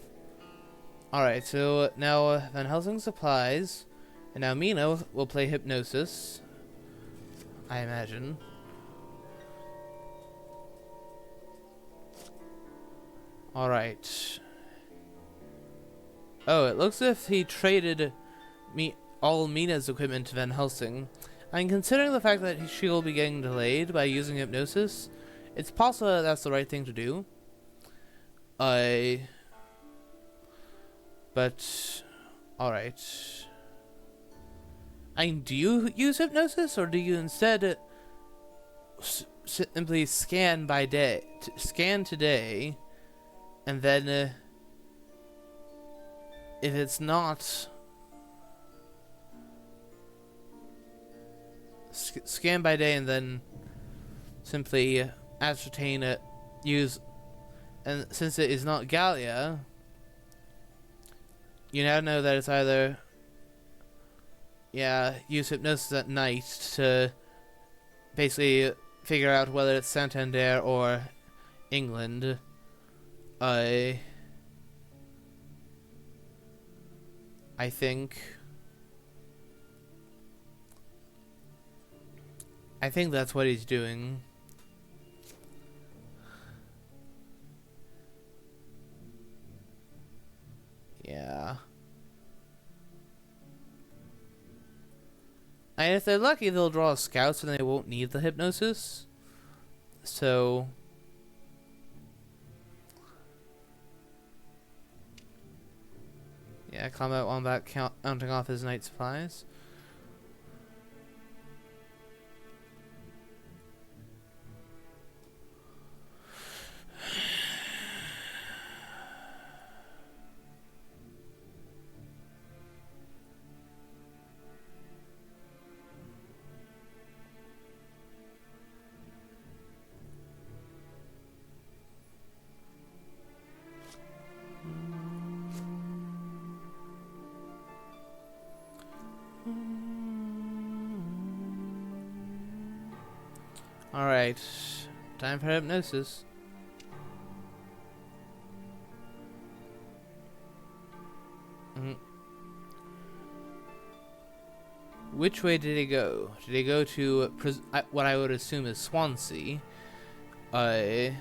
All right, so now Van Helsing supplies, and now Mina will play Hypnosis, I imagine. All right. Oh, it looks as if he traded all Mina's equipment to Van Helsing. And considering the fact that she will be getting delayed by using Hypnosis, it's possible that that's the right thing to do. But, alright. Do you use Hypnosis, or do you instead simply scan by day? Scan today, and then, if it's not... scan by day, and then simply ascertain it, use... And since it is not Gallia, you now know that it's either, use Hypnosis at night to basically figure out whether it's Santander or England. I think that's what he's doing. Yeah. And if they're lucky, they'll draw scouts and they won't need the Hypnosis. So... yeah, CombatWombat counting off his night supplies. Alright, time for Hypnosis. Which way did he go? Did he go to what I would assume is Swansea? Or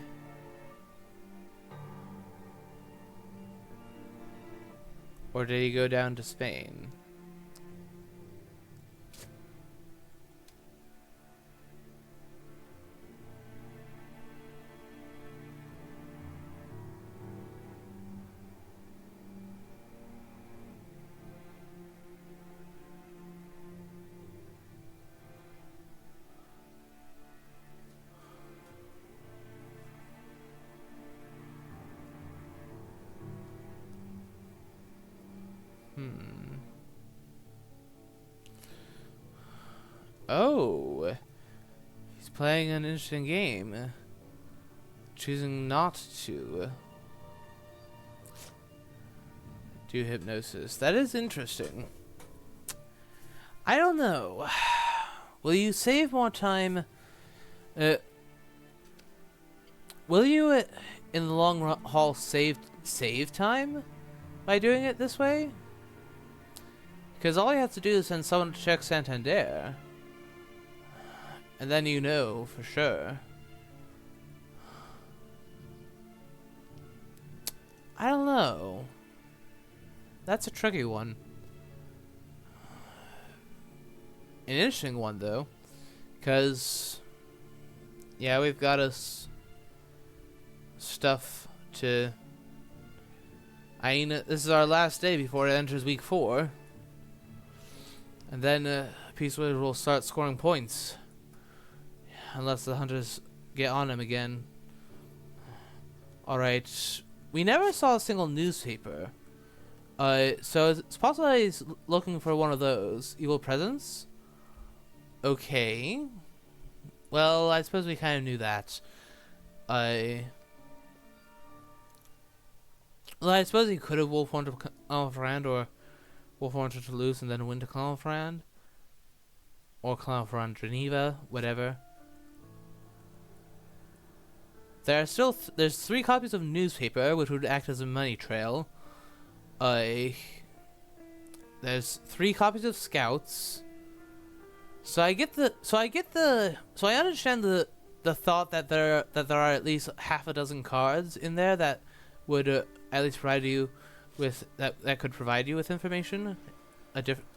did he go down to Spain? Oh, he's playing an interesting game, choosing not to do Hypnosis. That is interesting. I don't know. Will you save more time? Will you, in the long haul, save time by doing it this way? Because all you have to do is send someone to check Santander. And then you know for sure. I don't know. That's a tricky one. An interesting one though. Because, yeah, we've got us stuff to... I mean, this is our last day before it enters week 4. And then PizzaWizard will start scoring points. Unless the hunters get on him again. Alright. We never saw a single newspaper. So it's possible that he's looking for one of those evil presence. Okay. Well, I suppose we kind of knew that. Well, I suppose he could have wolf horned to Clonfelfrand or wolf horned to Toulouse and then went to Clonfelfrand. Or Clonfelfrand Geneva, whatever. There are still there's 3 copies of newspaper which would act as a money trail. There's 3 copies of scouts. So I understand the thought that there are at least half a dozen cards in there that would at least provide you with that could provide you with information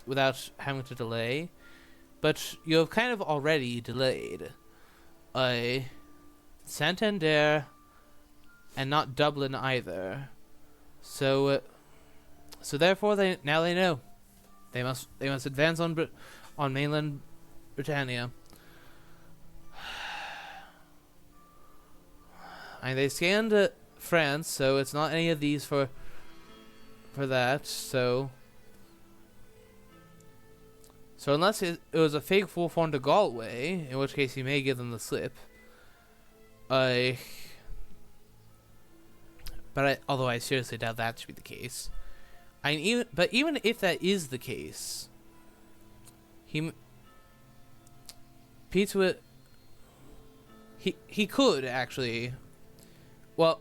without having to delay. But you have kind of already delayed. Santander and not Dublin either. So therefore they know. They must advance on mainland Britannia. And they scanned France, so it's not any of these for that. So unless it was a fake wolf horn to Galway, in which case he may give them the slip. Although I seriously doubt that to be the case. Even if that is the case, he could actually. Well,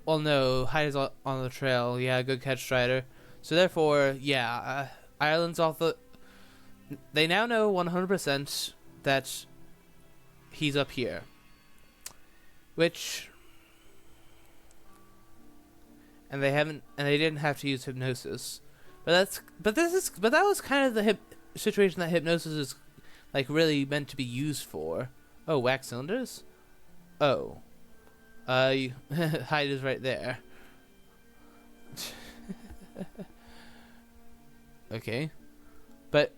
no, hide is on the trail. Yeah, good catch, Strider. So therefore, yeah, Ireland's off the. They now know 100% that he's up here, which, and they didn't have to use hypnosis, but that was kind of the situation that hypnosis is like really meant to be used for. Oh, wax cylinders. Oh, hide is right there. Okay, but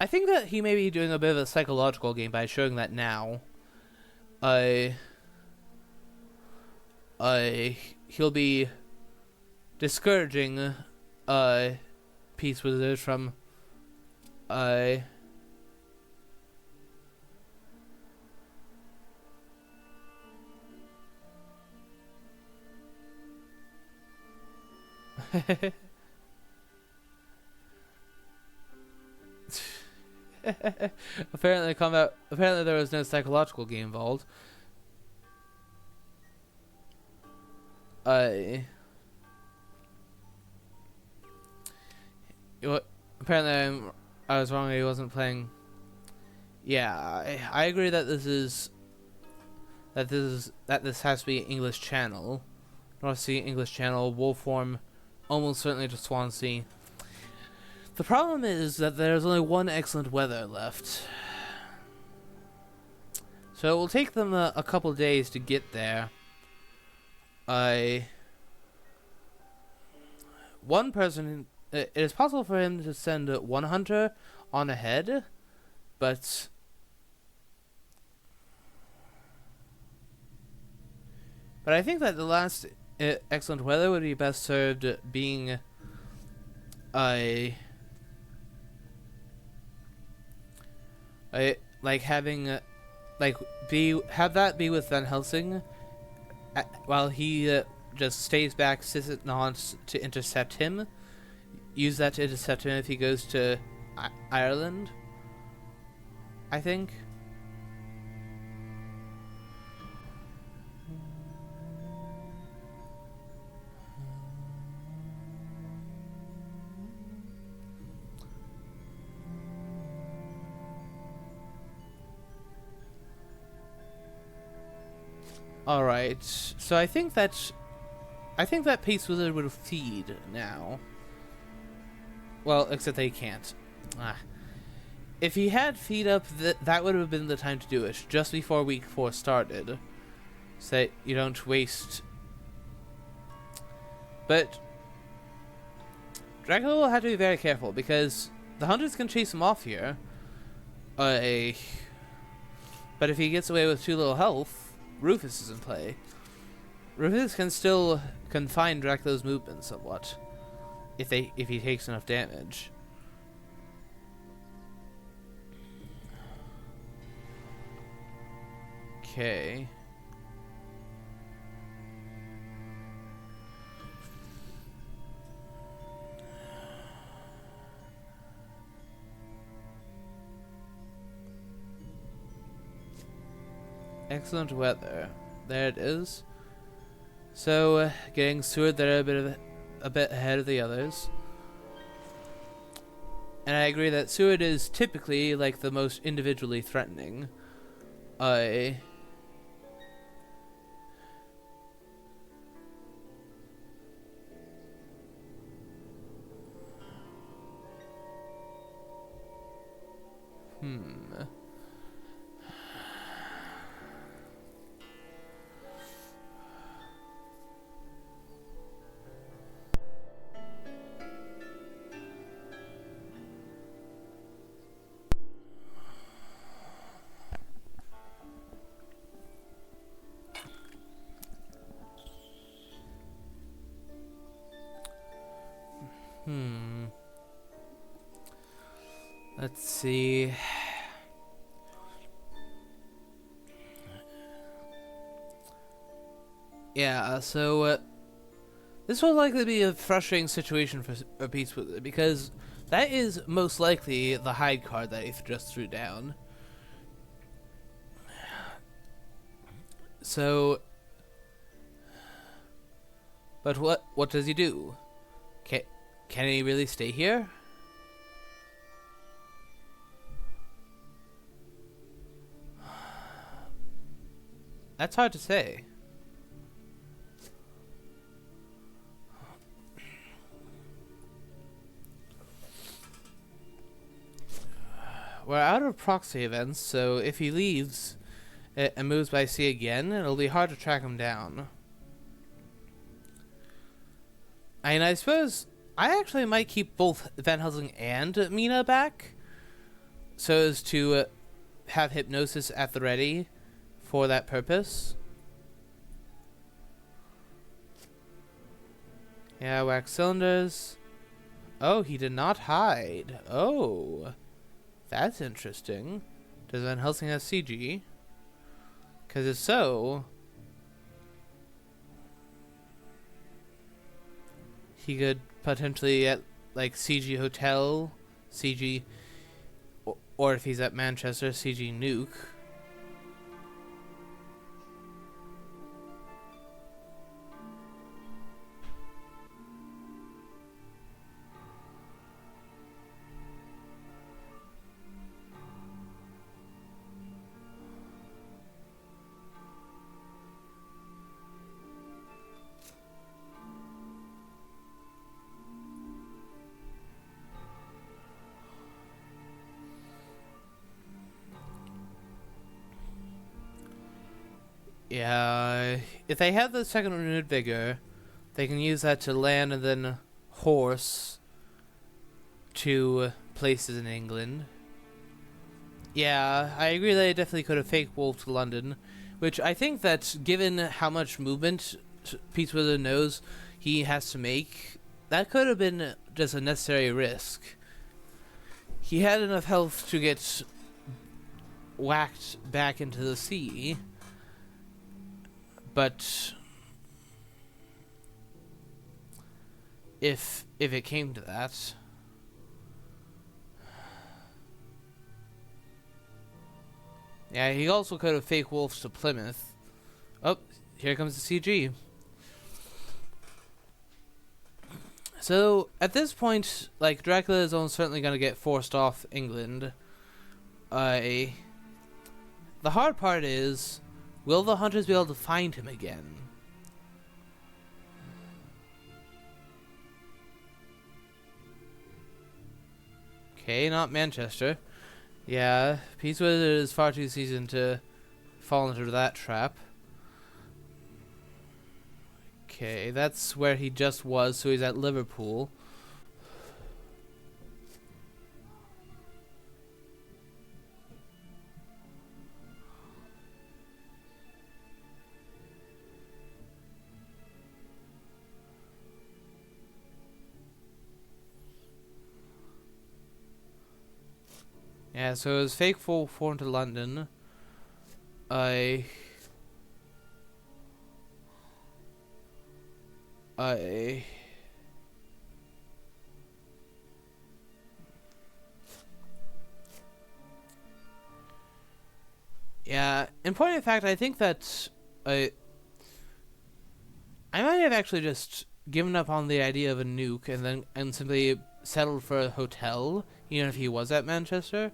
I think that he may be doing a bit of a psychological game by showing that now. He'll be discouraging PizzaWizard from apparently there was no psychological game involved. Apparently I was wrong. He wasn't playing. Yeah, I agree that this has to be English Channel, North Sea English Channel, wolf form, almost certainly to Swansea. The problem is that there's only one excellent weather left, so it will take them a couple days to get there. One person. It is possible for him to send one hunter on ahead, but I think that the last excellent weather would be best served being like having have that be with Van Helsing while he just stays back, sits at Nantes to intercept him. Use that to intercept him if he goes to Ireland, I think. Alright, so I think that PizzaWizard would feed now. Well, except they can't. If he had feed up, that would have been the time to do it, just before week 4 started. So you don't waste. But Dracula will have to be very careful, because the hunters can chase him off here. But if he gets away with too little health, Rufus is in play. Rufus can still confine Dracula's movement somewhat. if he takes enough damage. Okay. Excellent weather. There it is. So, getting Seward there a bit ahead of the others. And I agree that Seward is typically like the most individually threatening. Let's see. Yeah, so this will likely be a frustrating situation for PizzaWizard because that is most likely the hide card that he just threw down. So, but what does he do? Can he really stay here? That's hard to say. We're out of proxy events, so if he leaves and moves by sea again, it'll be hard to track him down. I suppose I actually might keep both Van Helsing and Mina back, so as to have hypnosis at the ready for that purpose. Yeah, wax cylinders. Oh, he did not hide. Oh, that's interesting. Does Van Helsing have CG? Because if so, he could potentially at like CG Hotel, CG, or if he's at Manchester, CG Nuke. Yeah, if they have the second renewed vigor, they can use that to land and then horse to places in England. Yeah, I agree that they definitely could have fake wolfed London, which I think that given how much movement PizzaWizard knows he has to make, that could have been just a necessary risk. He had enough health to get whacked back into the sea. But if it came to that, yeah, he also could have fake wolves to Plymouth. Oh, here comes the CG. So at this point, like, Dracula is almost certainly going to get forced off England. The hard part is, will the hunters be able to find him again? Okay, not Manchester. Yeah, PizzaWizard is far too seasoned to fall into that trap. Okay, that's where he just was, so he's at Liverpool. Yeah, so it was fake flown to London. I yeah, in point of fact, I think that I might have actually just given up on the idea of a nuke and simply settled for a hotel, even if he was at Manchester.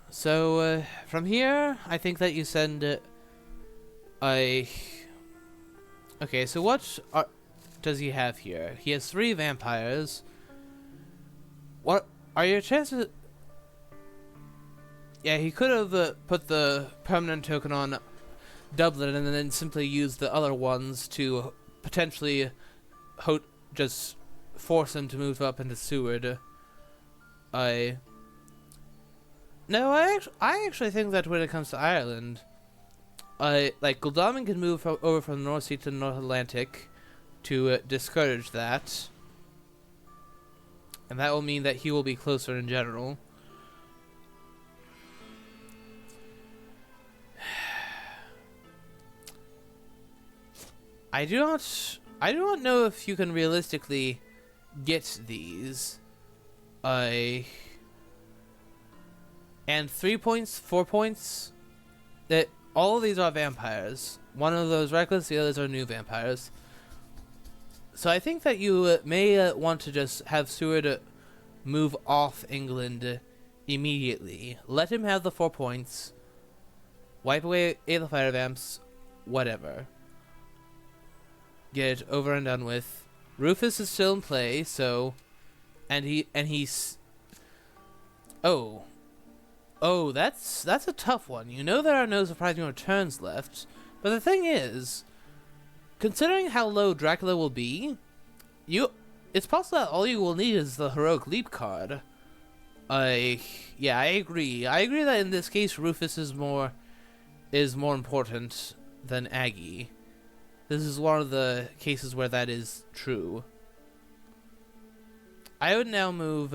So from here, I think that you send okay. So what does he have here? He has 3 vampires. What are your chances? Yeah, he could have put the permanent token on Dublin and then simply used the other ones to potentially just force him to move up into Seward. I actually think that when it comes to Ireland, like Godalming can move over from the North Sea to the North Atlantic to discourage that, and that will mean that he will be closer in general. I do not know if you can realistically get these. And 3 points, 4 points. That all of these are vampires. One of those reckless, the others are new vampires. So I think that you may want to just have Seward move off England immediately. Let him have the 4 points. Wipe away 8 of the fire vamps. Whatever. Get it over and done with. Rufus is still in play, so, and he's. Oh, that's a tough one. You know there are no surprising returns left, but the thing is, considering how low Dracula will be, it's possible that all you will need is the heroic leap card. I agree. I agree that in this case Rufus is more important than Aggie. This is one of the cases where that is true. I would now move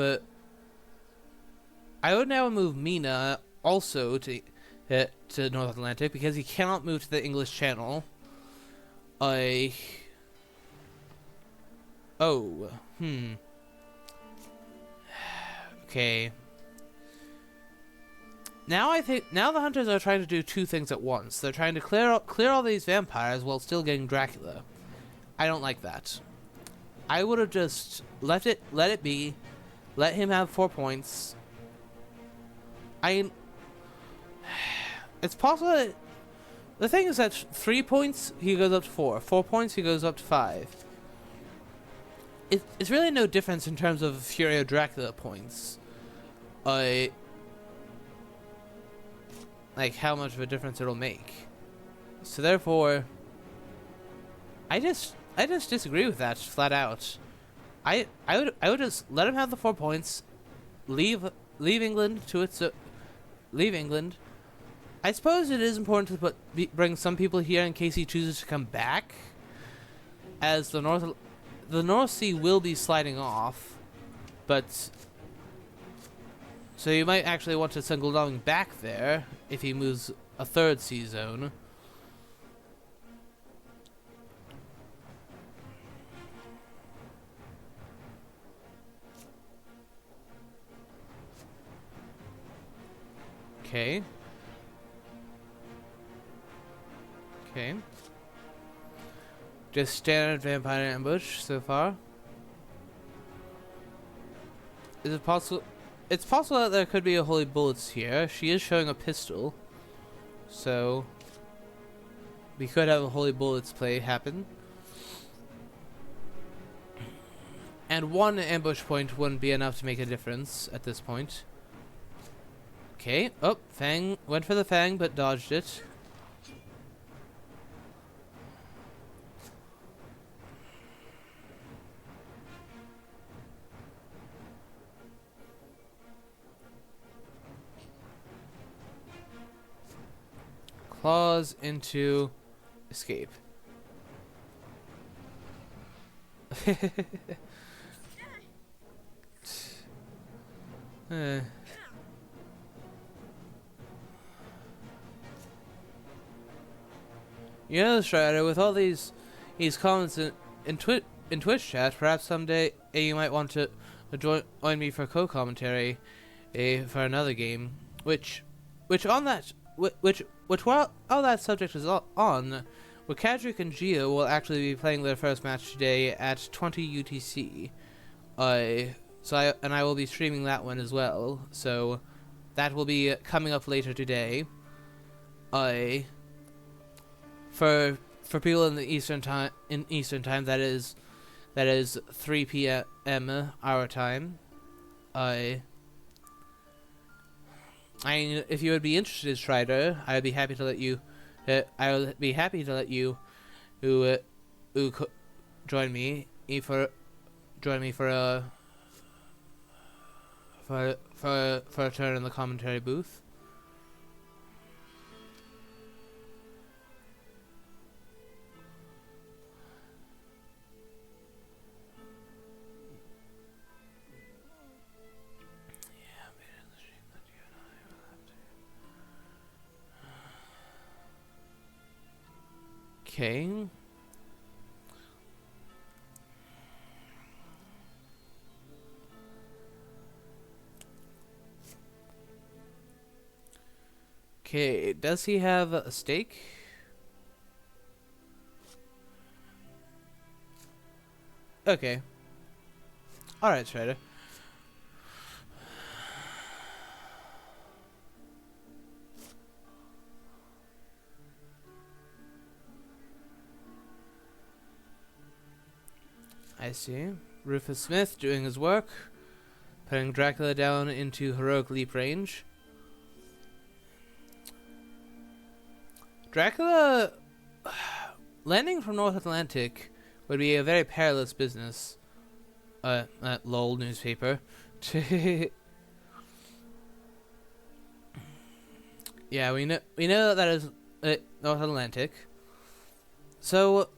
Mina also to North Atlantic because he cannot move to the English Channel. Okay. Now the hunters are trying to do 2 things at once. They're trying to clear all these vampires while still getting Dracula. I don't like that. I would have just let it be, let him have 4 points. It's possible that the thing is that 3 points he goes up to 4, 4 points he goes up to 5. It's really no difference in terms of Fury of Dracula points. Like how much of a difference it'll make. So therefore, I just disagree with that flat out. I would just let him have the 4 points, leave England to its leave England. I suppose it is important to bring some people here in case he chooses to come back, as the North Sea will be sliding off, but. So you might actually want to send Godalming back there if he moves a 3rd sea zone. Okay. Just standard vampire ambush so far. Is it possible? It's possible that there could be a holy bullets here. She is showing a pistol, so we could have a holy bullets play happen. And 1 ambush point wouldn't be enough to make a difference at this point. Okay. Oh, Fang went for the Fang but dodged it. Claws into escape. Eh. You know, Strider, with all these comments in Twitch chat, perhaps someday you might want to join me for co-commentary for another game. Which while that subject is on, Kadric and Gio will actually be playing their first match today at 20 UTC. I will be streaming that one as well. So that will be coming up later today. For people in the Eastern time, that is 3 p.m. our time. If you would be interested, Strider, I would be happy to let you. Join me for a turn in the commentary booth. Okay. Okay, does he have a stake? Okay. Alright, Strider. I see. Rufus Smith doing his work, putting Dracula down into heroic leap range. Dracula landing from North Atlantic would be a very perilous business. Lol newspaper. Yeah, we know that is North Atlantic. So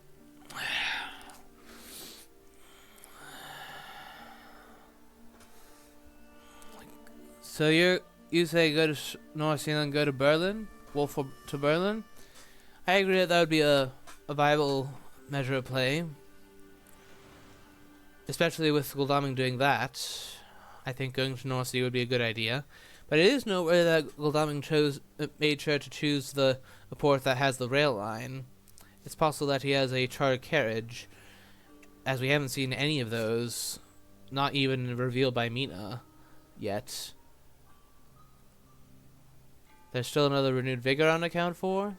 you say go to North Sea and go to Berlin? Wolf to Berlin? I agree that would be a viable measure of play. Especially with Goldaming doing that. I think going to North Sea would be a good idea. But it is noteworthy that Goldaming made sure to choose a port that has the rail line. It's possible that he has a chartered carriage, as we haven't seen any of those, not even revealed by Mina yet. There's still another renewed vigor on account for.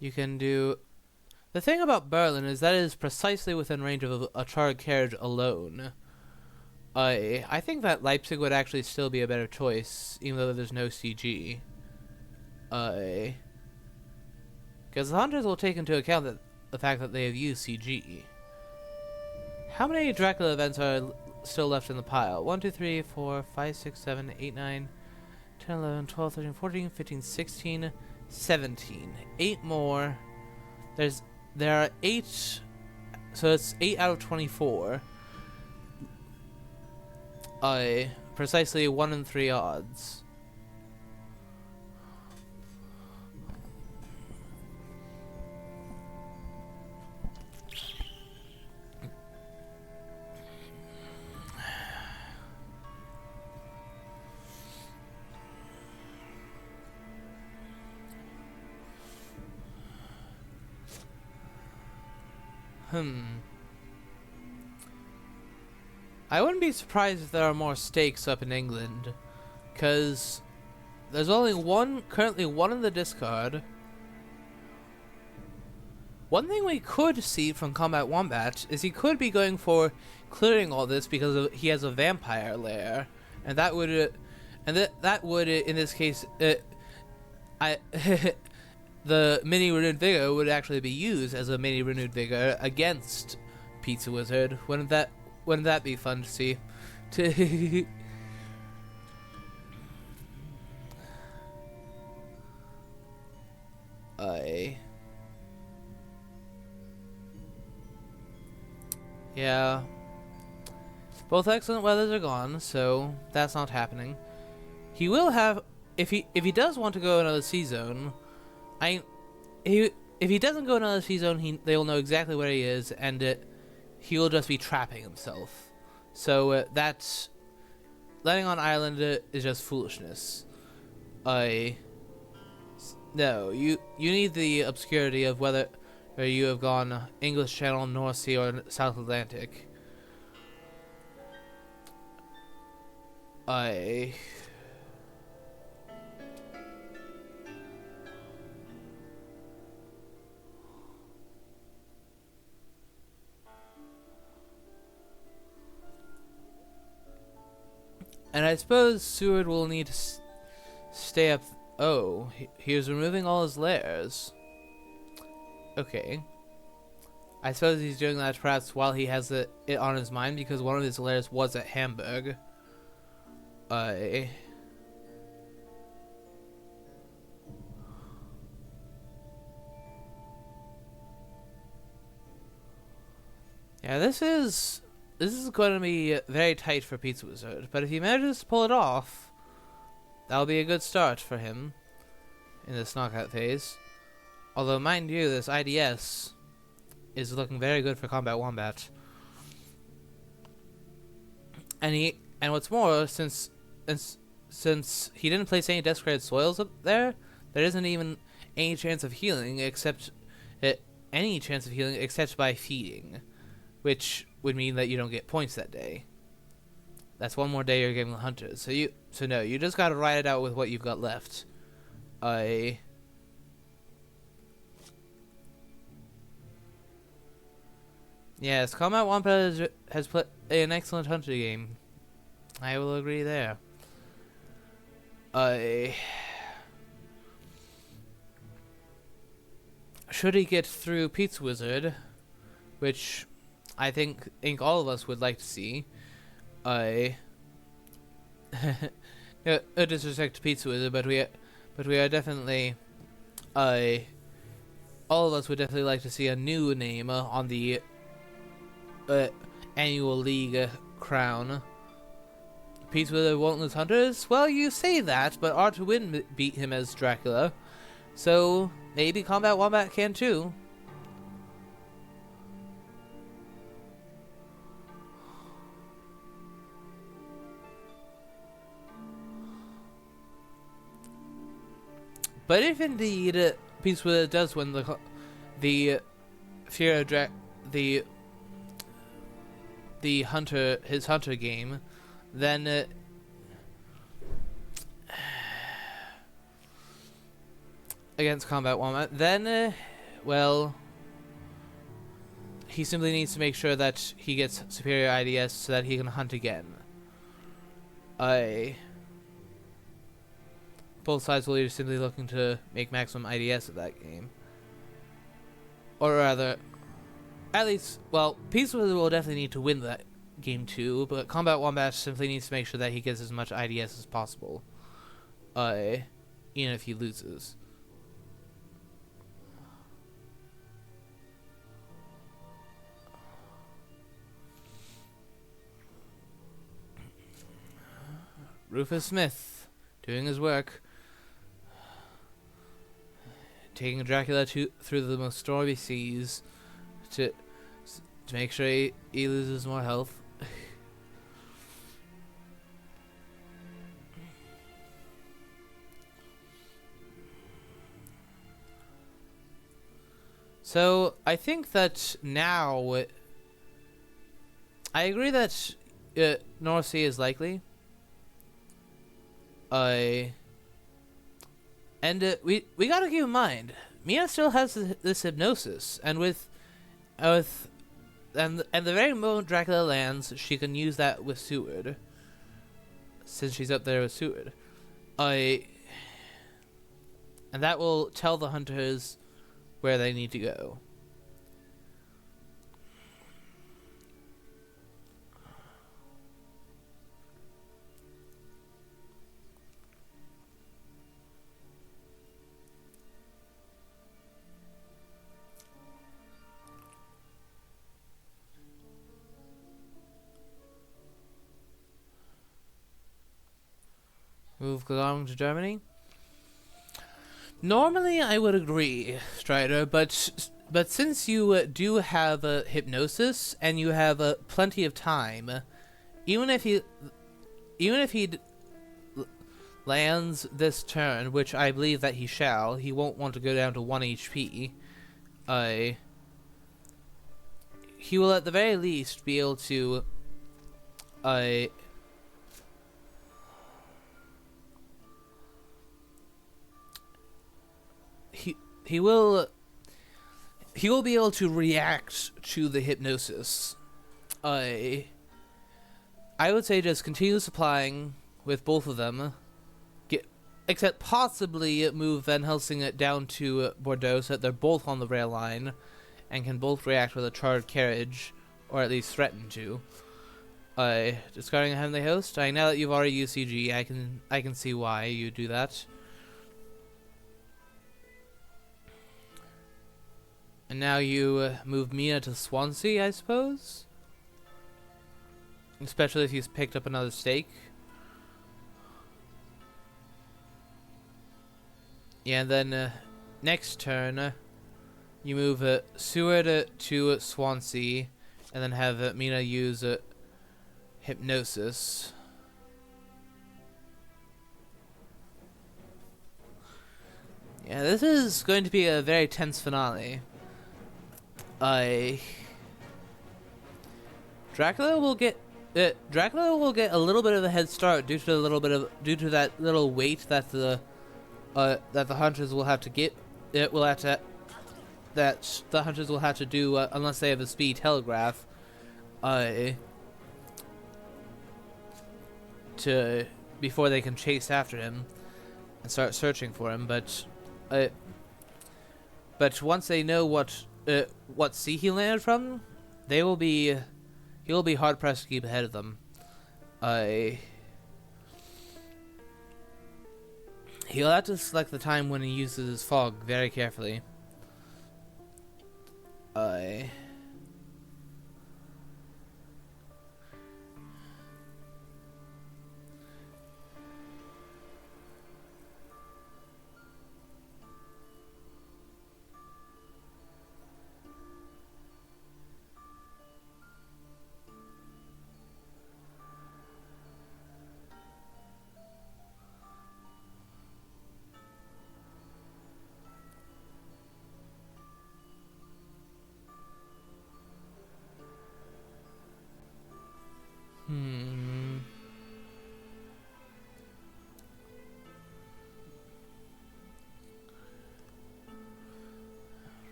You can do. The thing about Berlin is that it is precisely within range of a chartered carriage alone. I think that Leipzig would actually still be a better choice, even though there's no CG. Because the hunters will take into account the fact that they have used CG. How many Dracula events are still left in the pile? 1, 2, 3, 4, 5, 6, 7, 8, 9, 10, 11, 12, 13, 14, 15, 16, 17. 8 more. There are 8, so it's 8 out of 24. Precisely 1 in 3 odds. I wouldn't be surprised if there are more stakes up in England, because there's only currently one in the discard. One thing we could see from CombatWombat is he could be going for clearing all this because he has a vampire lair, and that would in this case the mini renewed vigor would actually be used as a mini renewed vigor against PizzaWizard. wouldn't that be fun to see? Yeah. Both excellent weathers are gone, so that's not happening. He will have, if he does want to go another sea zone, if he doesn't go another sea zone, they will know exactly where he is, and he will just be trapping himself. So that's letting on island is just foolishness. No, you need the obscurity of whether you have gone English Channel, North Sea, or South Atlantic. And I suppose Seward will need to stay up. Oh, he was removing all his layers. Okay. I suppose he's doing that perhaps while he has it on his mind, because one of his layers was at Hamburg. Yeah, this is going to be very tight for PizzaWizard, but if he manages to pull it off, that'll be a good start for him in this knockout phase. Although, mind you, this IDS is looking very good for CombatWombat. And what's more, since he didn't place any desecrated soils up there, there isn't even any chance of healing except by feeding, which would mean that you don't get points that day. That's one more day you're giving the hunters. So no, you just gotta ride it out with what you've got left. Yes, CombatWombat has played an excellent hunter game. I will agree there. Should he get through PizzaWizard, which I think all of us would like to see, no disrespect to PizzaWizard, but we are definitely, all of us would definitely like to see a new name on the annual league crown. PizzaWizard won't lose hunters? Well, you say that, but Arthur Wynn beat him as Dracula, so maybe CombatWombat can too. But if indeed PizzaWizard does win the Fear of his hunter game, then against CombatWombat, then well, he simply needs to make sure that he gets superior IDS so that he can hunt again. Both sides will be simply looking to make maximum IDS of that game. Or rather, at least, well, PizzaWizard will definitely need to win that game too, but CombatWombat simply needs to make sure that he gets as much IDS as possible. Even if he loses. Rufus Smith, doing his work. Taking Dracula through the most stormy seas to make sure he loses more health. So I think that now I agree that North Sea is likely. And we gotta keep in mind, Mia still has this hypnosis, and and the very moment Dracula lands, she can use that with Seward, since she's up there with Seward. And that will tell the hunters where they need to go. move along to Germany? Normally, I would agree, Strider, but since you do have hypnosis and you have plenty of time, even if he lands this turn, which I believe that he shall, he won't want to go down to 1 HP. He will at the very least be able to he will be able to react to the hypnosis. I would say just continue supplying with both of them. Except possibly move Van Helsing down to Bordeaux so that they're both on the rail line and can both react with a charred carriage, or at least threaten to. Discarding a Heavenly Host. Now that you've already used CG, I can see why you do that. And now you move Mina to Swansea, I suppose? Especially if he's picked up another stake. Yeah, and then next turn, you move Seward to Swansea, and then have Mina use Hypnosis. Yeah, this is going to be a very tense finale. Dracula will get a little bit of a head start due to that little weight that the hunters will have to get. The hunters will have to do unless they have a speed telegraph. Before they can chase after him and start searching for him, but once they know what sea he landed from, he'll be hard pressed to keep ahead of them. He'll have to select the time when he uses his fog very carefully.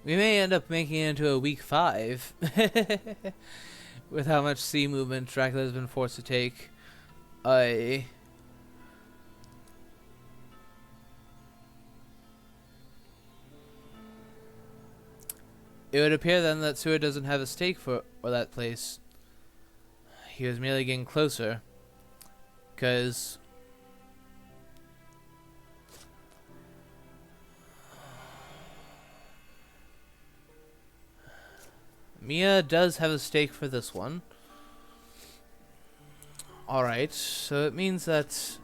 We may end up making it into a week 5 with how much sea movement Dracula has been forced to take. It would appear then that Seward doesn't have a stake for that place. He was merely getting closer, because Mia does have a stake for this one. Alright, so it means that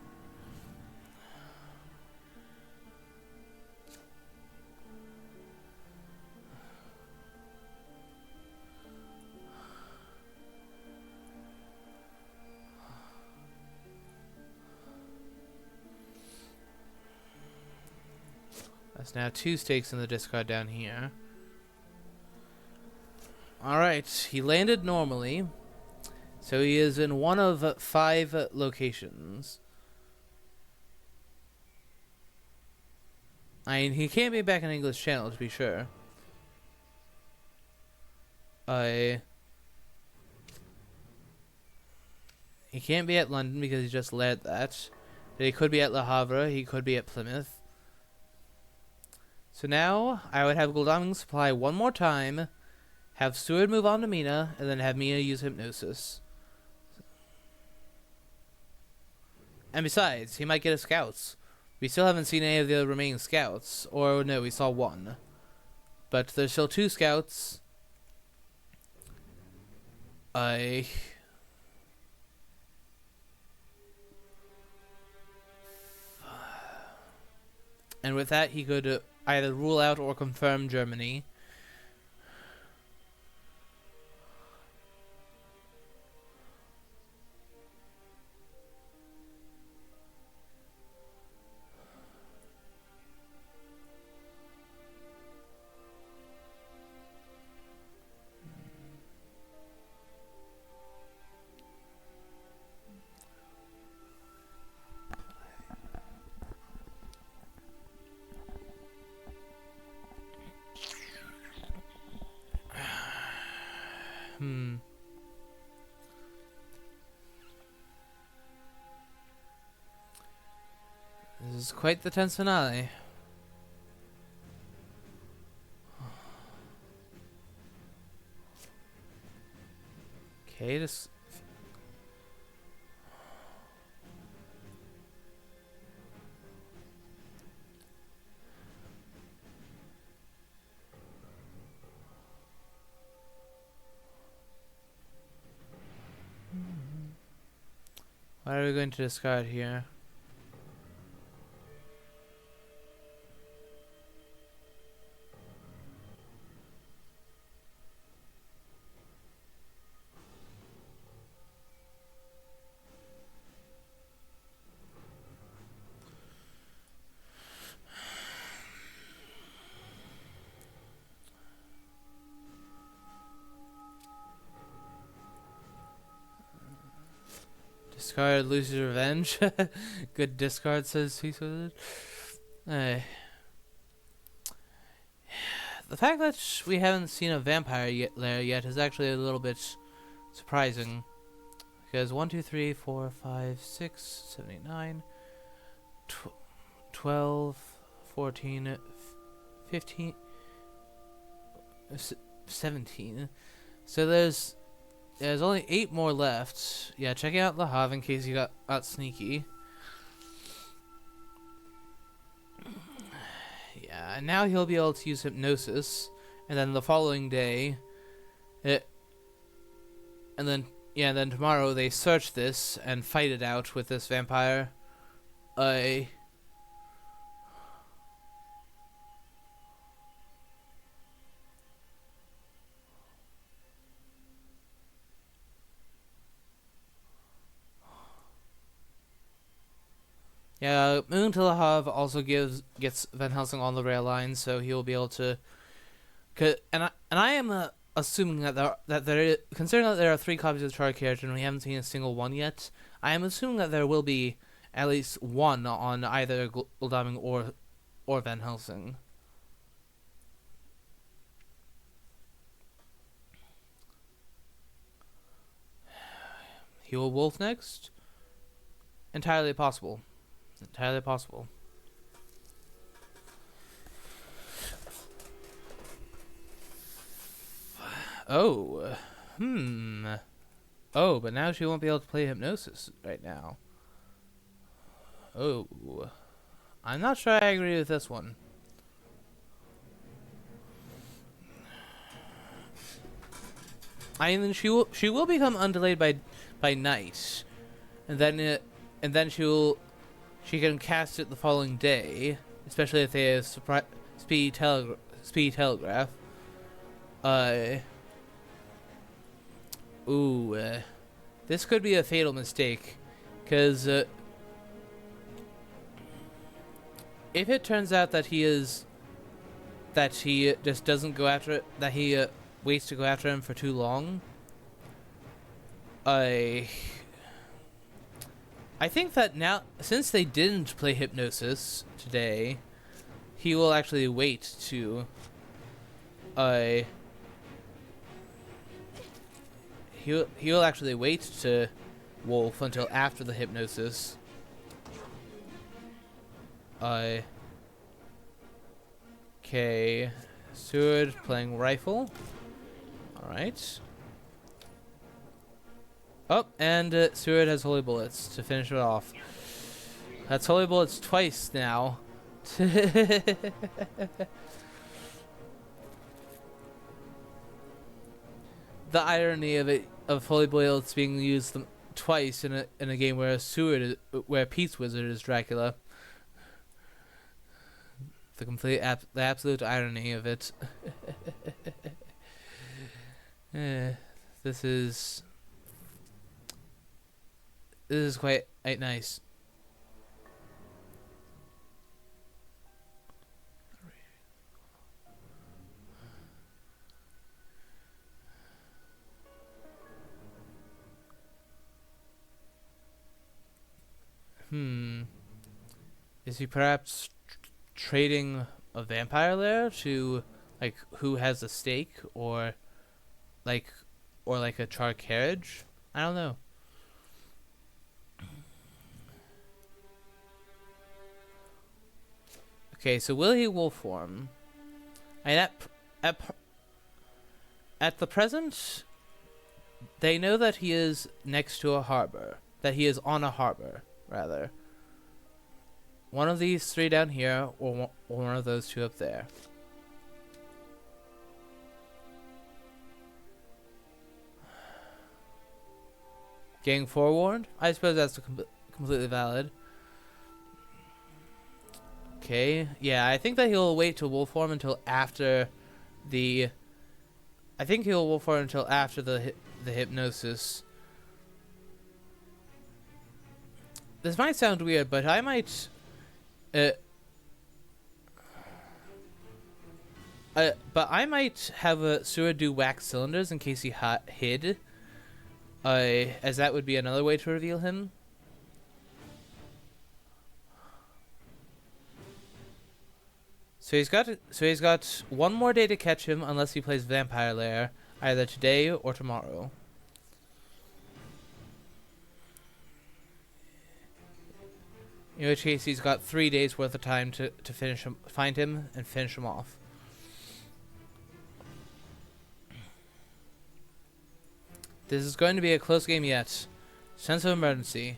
that's now 2 stakes in the discard down here. Alright, he landed normally, so he is in one of 5 locations. I mean, he can't be back in English Channel, to be sure. He can't be at London because he just led that. But he could be at Le Havre, he could be at Plymouth. So now, I would have Godalming supply one more time, have Seward move on to Mina, and then have Mina use Hypnosis. And besides, he might get his scouts. We still haven't seen any of the remaining scouts. Or, no, we saw 1. But there's still 2 scouts. and with that he could either rule out or confirm Germany. This is quite the tense finale. Okay, just... What are we going to discard here? Discard Lucy's Revenge. Good discard, says PizzaWizard. The fact that we haven't seen a vampire lair yet is actually a little bit surprising. Because 1, 2, 3, 4, 5, 6, 7, 8, 9, 12, 14, 15, 17. So there's only 8 more left. Yeah, checking out Le Havre in case you got sneaky. Yeah, and now he'll be able to use hypnosis, and then the following day, and then tomorrow they search this and fight it out with this vampire. Yeah, Moon to Le Havre also gets Van Helsing on the rail line, so he will be able to. And I am assuming that considering that there are 3 copies of the Char character and we haven't seen a single one yet, I am assuming that there will be at least one on either Goldaming or Van Helsing. He will Wolf next. Entirely possible. Entirely possible. Oh. Oh, but now she won't be able to play hypnosis right now. Oh. I'm not sure I agree with this one. I mean, she will become undelayed by night, and then she can cast it the following day, especially if they have speed telegraph. This could be a fatal mistake, because if it turns out that he just doesn't go after it, that he waits to go after him for too long, I think that now, since they didn't play hypnosis today, he will actually wait to he'll actually wait to Wolf until after the hypnosis. Okay, Seward playing rifle. All right. Oh, and Seward has holy bullets to finish it off. That's holy bullets twice now. The irony of holy bullets being used twice in a game where PizzaWizard is Dracula. the absolute irony of it. This is quite nice. Is he perhaps trading a vampire lair to, like, who has a stake, or like a charred carriage? I don't know. Okay, so will he wolf form? And at the present, they know that he is next to a harbor. That he is on a harbor, rather. One of these three down here, or one of those two up there. Getting forewarned? I suppose that's completely valid. Okay, yeah, I think that he'll wait to wolf form until after the... I think he'll wolf form until after the hypnosis. This might sound weird, but I might... but I might have a Sewer do wax cylinders in case he hid. As that would be another way to reveal him. So he's got one more day to catch him unless he plays Vampire Lair, either today or tomorrow. In which case he's got 3 days worth of time to find him and finish him off. This is going to be a close game yet. Sense of emergency.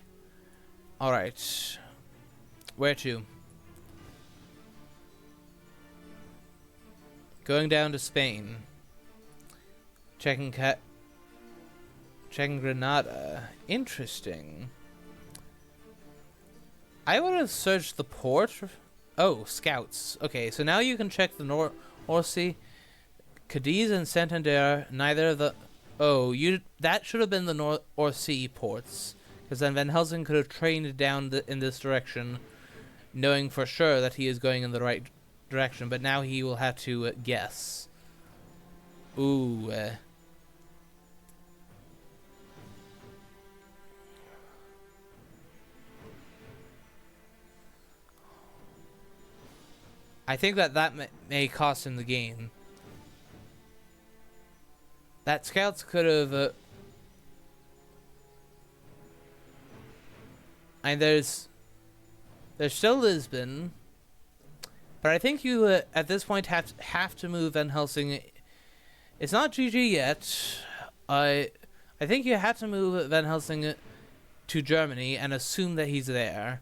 Alright. Where to? Going down to Spain. Checking Granada. Interesting. I would have searched the port. Oh, scouts. Okay, so now you can check the North Sea. Cadiz and Santander, neither of the... Oh, that should have been the North Sea ports. Because then Van Helsing could have trained down in this direction, knowing for sure that he is going in the right direction. But now he will have to guess. Ooh. I think that may cost him the game. That scouts could have... and there's still Lisbon. But I think you, at this point, have to move Van Helsing. It's not GG yet. I think you have to move Van Helsing to Germany and assume that he's there.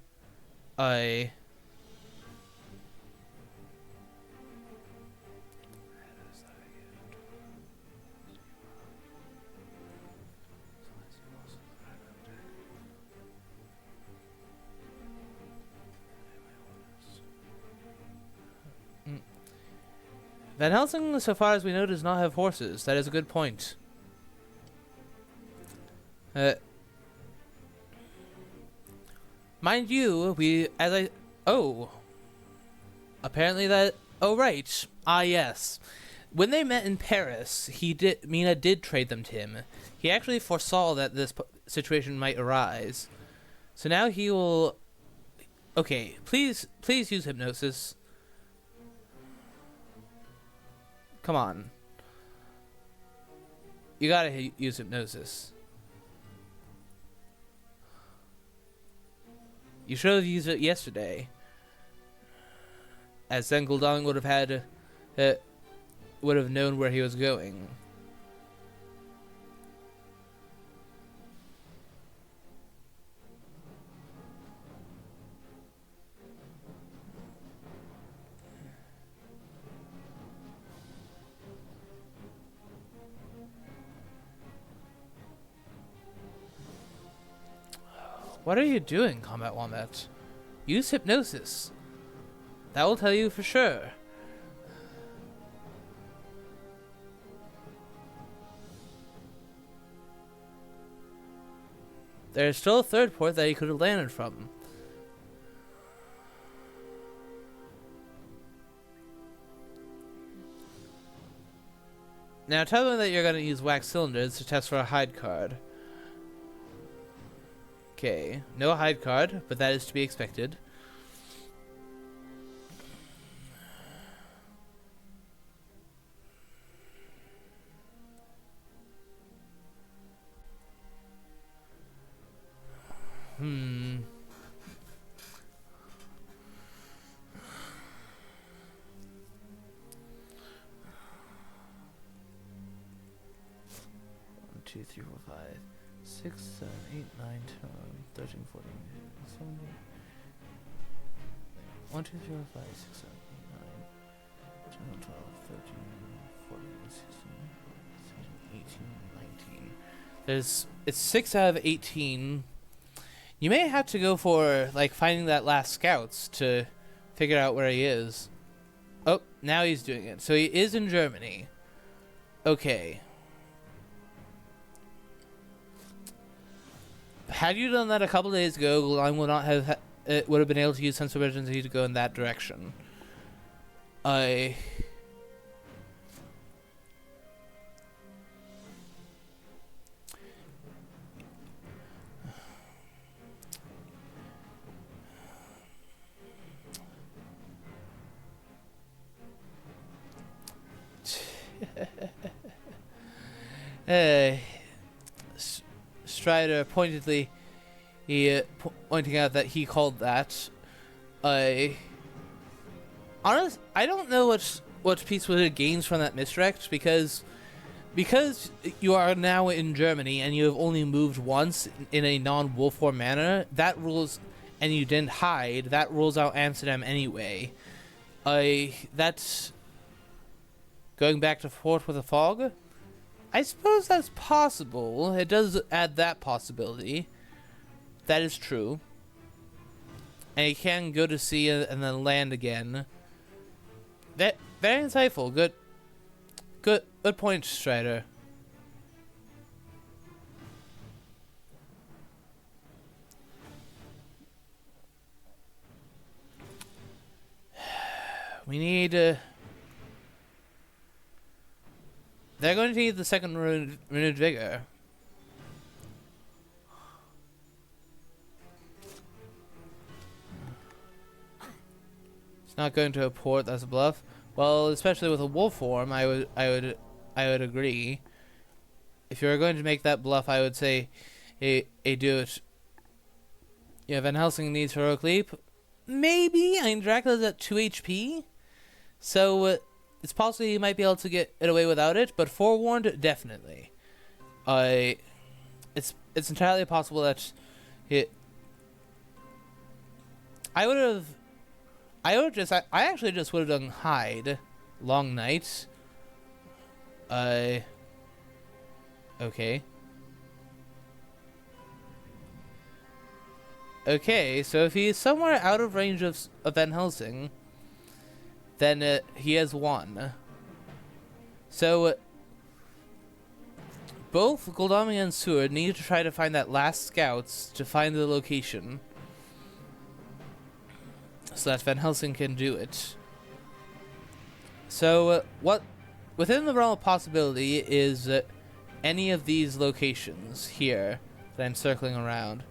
Van Helsing, so far as we know, does not have horses. That is a good point. Mind you, apparently that... Oh, right. Ah, yes. When they met in Paris, Mina did trade them to him. He actually foresaw that this situation might arise. So now he will... Okay, please use hypnosis. Come on. You gotta use hypnosis. You should have used it yesterday. As then Guldong would have known where he was going. What are you doing, CombatWombat? Use hypnosis. That will tell you for sure. There's still a third port that he could have landed from. Now tell me that you're going to use wax cylinders to test for a hide card. Okay, no hide card, but that is to be expected. Hmm. One, 2, 3, 4, 5, 6, 7, 8, 9, 10, 13, 14, 17. 1, 2, 3, 4, 5, 6, 7, 8, 9, 10, 12, 13, 14, 16, 17, 18, 19. It's 6 out of 18. You may have to go for, like, finding that last scouts to figure out where he is. Oh, now he's doing it. So he is in Germany. Okay. Had you done that a couple days ago, I would not have would have been able to use sense of urgency to go in that direction. Strider pointedly pointing out that he called that. Honest, I don't know what PizzaWizard gains from that misdirect, because you are now in Germany and you have only moved once in a non-wolf form manner. That rules, and you didn't hide. That rules out Amsterdam anyway. That's going back to Fort with a fog. I suppose that's possible. It does add that possibility. That is true. And you can go to sea and then land again. That very insightful. Good point, Strider. We need they're going to need the second renewed vigor. It's not going to a port. That's a bluff. Well, especially with a wolf form, I would agree. If you were going to make that bluff, I would say, do it. Yeah, Van Helsing needs heroic leap. Maybe. I mean, Dracula's at 2 HP, so it's possible you might be able to get it away without it. But forewarned, definitely. It's entirely possible that it. I actually just would have done hide, long night. Okay. Okay, so if he's somewhere out of range of Van Helsing, then he has won. So both Goldami and Seward need to try to find that last scouts to find the location, so that Van Helsing can do it. So what within the realm of possibility is any of these locations here that I'm circling around.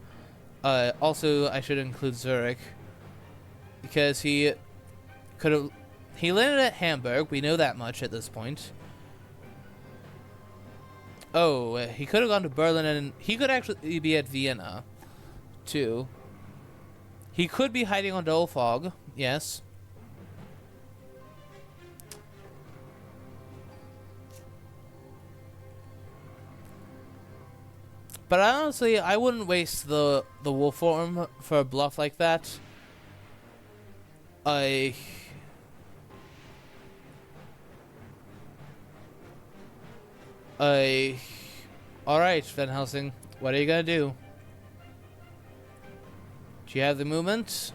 Also, I should include Zurich, because he landed at Hamburg. We know that much at this point. Oh, he could have gone to Berlin, and he could actually be at Vienna too. He could be hiding on Dolfog, yes. But honestly, I wouldn't waste the wolf form for a bluff like that. Alright, Van Helsing, what are you gonna do? Do you have the movement?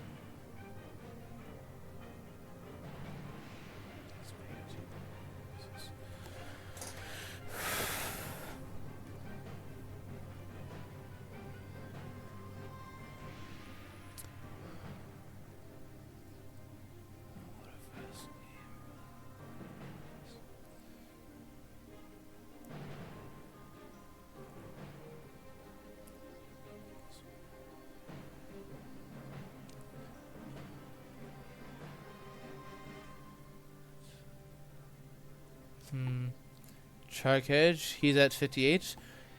Char Carriage, he's at 58.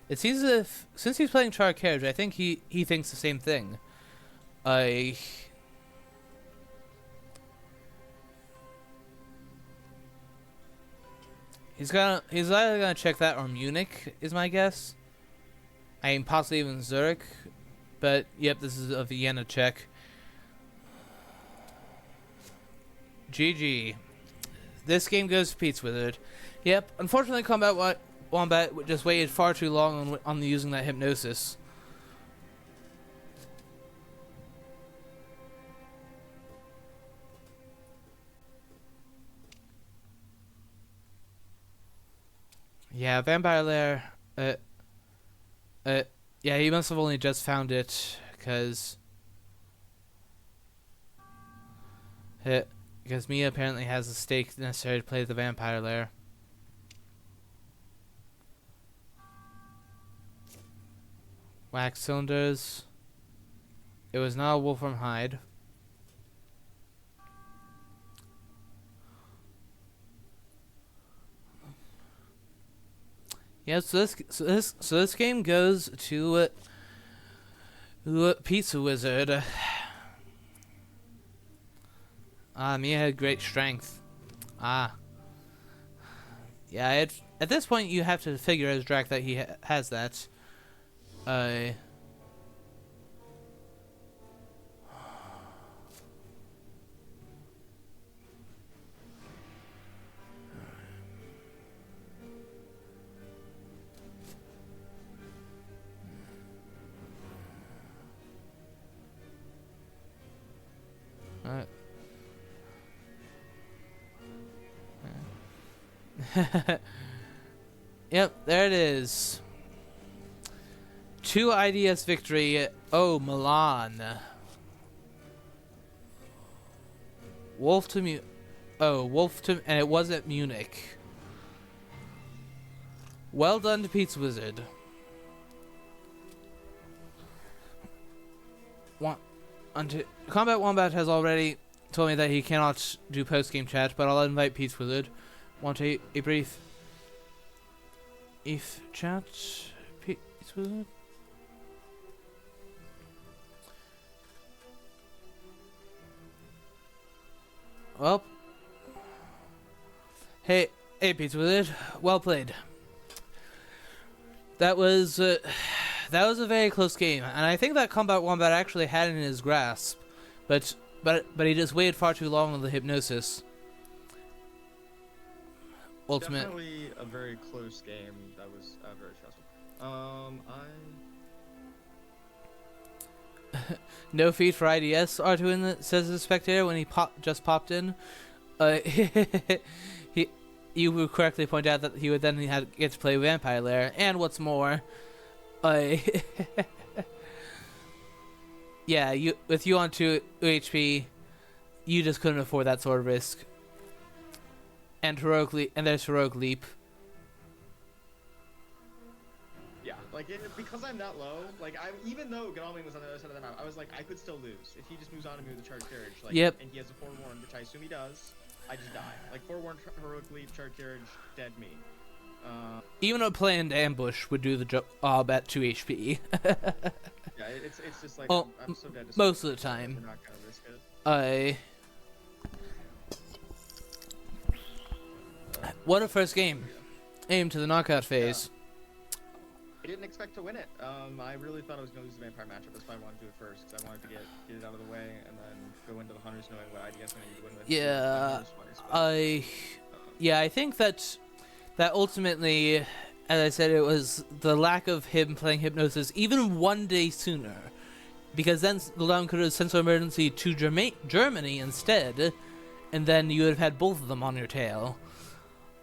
It seems as if, since he's playing Char Carriage, I think he thinks the same thing. He's either gonna check that or Munich, is my guess. I mean, possibly even Zurich. But, yep, this is a Vienna check. GG. This game goes to PizzaWizard. Yep, unfortunately, CombatWombat just waited far too long on using that hypnosis. Yeah, Vampire Lair. Yeah, he must have only just found it, because Mia apparently has the stake necessary to play the Vampire Lair. Wax cylinders. It was not a Wolfram hide. Yeah, so this game goes to PizzaWizard. Mia had great strength. Yeah, at this point you have to figure as Drac that he has that. Yep, there it is. 2 IDS victory. Oh, Milan. Wolf to and it was at Munich. Well done to PizzaWizard. CombatWombat has already told me that he cannot do post-game chat, but I'll invite PizzaWizard. Want a brief chat, PizzaWizard? Well, hey PizzaWizard, well played. That was a very close game, and I think that CombatWombat actually had it in his grasp, but he just waited far too long on the hypnosis. Ultimate. Definitely a very close game. That was very stressful. No feed for IDS, R2 says the spectator when he just popped in. You would correctly point out that he would then get to play Vampire Lair, and what's more, yeah, with you on 2 HP, you just couldn't afford that sort of risk. And there's Heroic Leap. Yeah, like because I'm that low, like even though Godalming was on the other side of the map, I was like I could still lose if he just moves on to me with the Charge Carriage. Like, yep. And he has a forewarn, which I assume he does. I just die. Like forewarn, Heroic Leap, Charge Carriage, dead me. Even a planned ambush would do the job at 2 HP. Yeah, it's just like I'm so dead to most of the time. We're not gonna risk it. What a first game. Aim to the knockout phase. Yeah. I didn't expect to win it. I really thought I was going to lose the Vampire matchup. That's why I wanted to do it first, because I wanted to get it out of the way and then go into the Hunters knowing what IDS I need to win with. Yeah, I think that ultimately, as I said, it was the lack of him playing Hypnosis even 1 day sooner. Because then Gladon could have sent some emergency to Germany instead, and then you would have had both of them on your tail.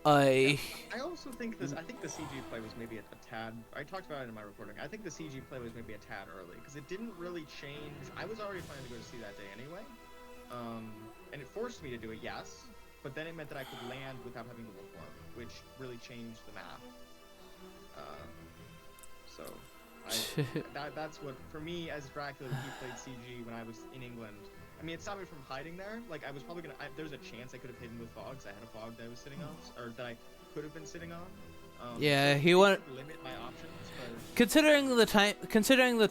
I also think I think the CG play was maybe a tad. I talked about it in my recording. I think the CG play was maybe a tad early because it didn't really change. I was already planning to go to see that day anyway, and it forced me to do it, yes. But then it meant that I could land without having the wolf form, which really changed the map. That's what for me as Dracula. He played CG when I was in England. I mean, it stopped me from hiding there. Like, I was probably gonna. There's a chance I could have hidden with fogs. I had a fog that I was sitting on, or that I could have been sitting on. Yeah, so he wanted. Limit my options, but Considering the timing, considering the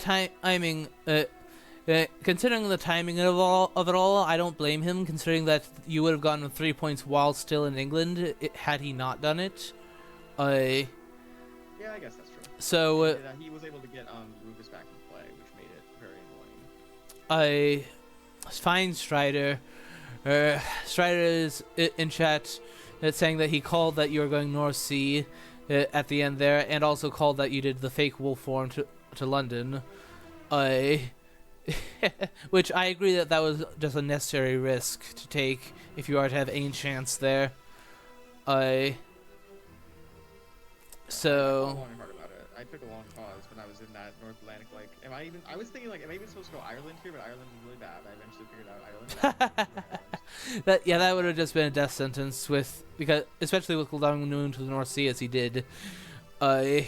timing of it all, I don't blame him. Considering that you would have gotten 3 points while still in England, had he not done it. yeah, I guess that's true. So he was able to get Rufus back in play, which made it very annoying. Fine Strider. Strider is in chat saying that he called that you were going North Sea at the end there, and also called that you did the fake wolf form to London. Which I agree that was just a necessary risk to take if you are to have any chance there. So. I took a long pause when I was in that North Atlantic. Like, I was thinking, like, am I even supposed to go Ireland here? But Ireland is really bad. I eventually figured out Ireland. That would have just been a death sentence because especially with allowing Noon to the North Sea as he did. North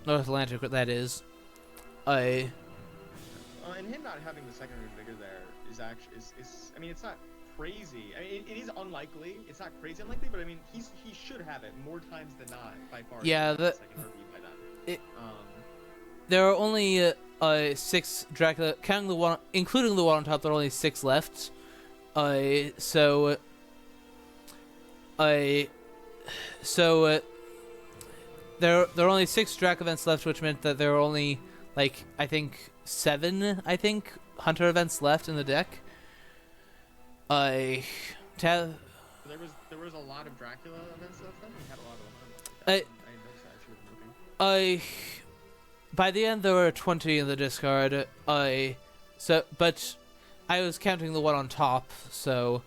Atlantic, that is. And him not having the second vigor there is actually I mean, it's not crazy. I mean, it is unlikely. It's not crazy unlikely, but I mean, he should have it more times than not by far. Yeah, the second RV by then. There are only 6 Dracula, counting the one, including the one on top. There are only 6 left. So there are only 6 Drac events left, which meant that there are only like I think 7 Hunter events left in the deck. There was a lot of Dracula events left then? We had a lot of them. I noticed that. I should have been looking. By the end there were 20 in the discard. But I was counting the one on top, so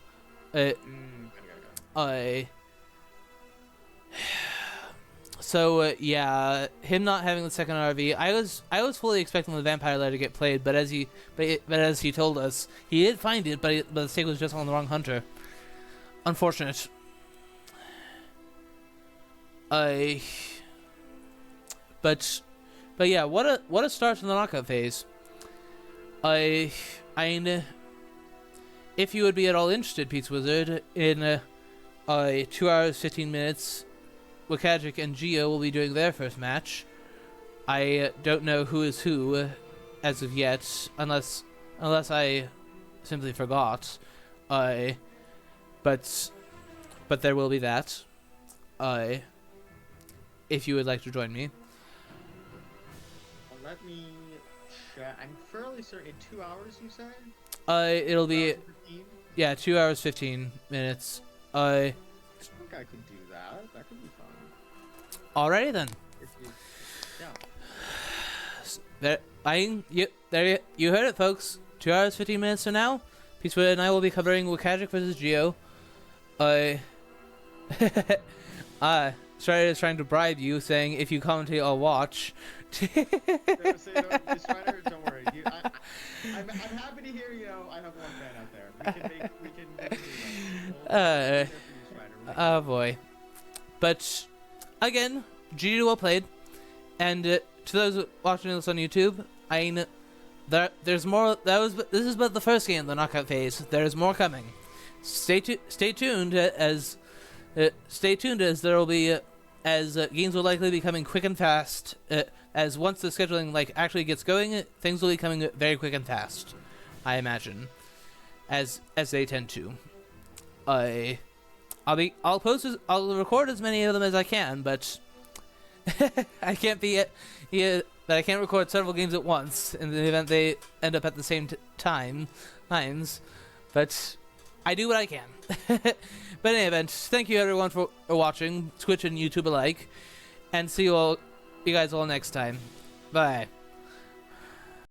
yeah, him not having the second RV, I was fully expecting the Vampire Lair to get played, but as he told us, he did find it, but the stake was just on the wrong Hunter. Unfortunate. But yeah, what a start to the knockout phase. I mean, if you would be at all interested, PizzaWizard, in 2 hours 15 minutes. Wakagic and Geo will be doing their first match. I don't know who is who as of yet, unless I simply forgot. But there will be that. If you would like to join me. Well, let me check. I'm fairly certain. In 2 hours, you say? It'll be 15? 2 hours 15 minutes. I think I could do that. That could be fun. Alrighty then. You heard it, folks. 2 hours 15 minutes from now, PizzaWizard and I will be covering Wakagic versus Geo. Strider is trying to bribe you, saying if you commentate, I'll watch. Strider, don't worry. I'm happy to hear. I have one fan out there. We can do that. Oh boy. But again, GG well played. And to those watching this on YouTube, I mean, there's more. This is but the first game of the knockout phase. There's more coming. Stay tuned as there will be as games will likely be coming quick and fast. As once the scheduling actually gets going, things will be coming very quick and fast. I imagine, as they tend to. I'll record as many of them as I can, but I can't but I can't record several games at once in the event they end up at the same times. But I do what I can. But in any event, thank you everyone for watching, Twitch and YouTube alike, and see you guys all next time. Bye.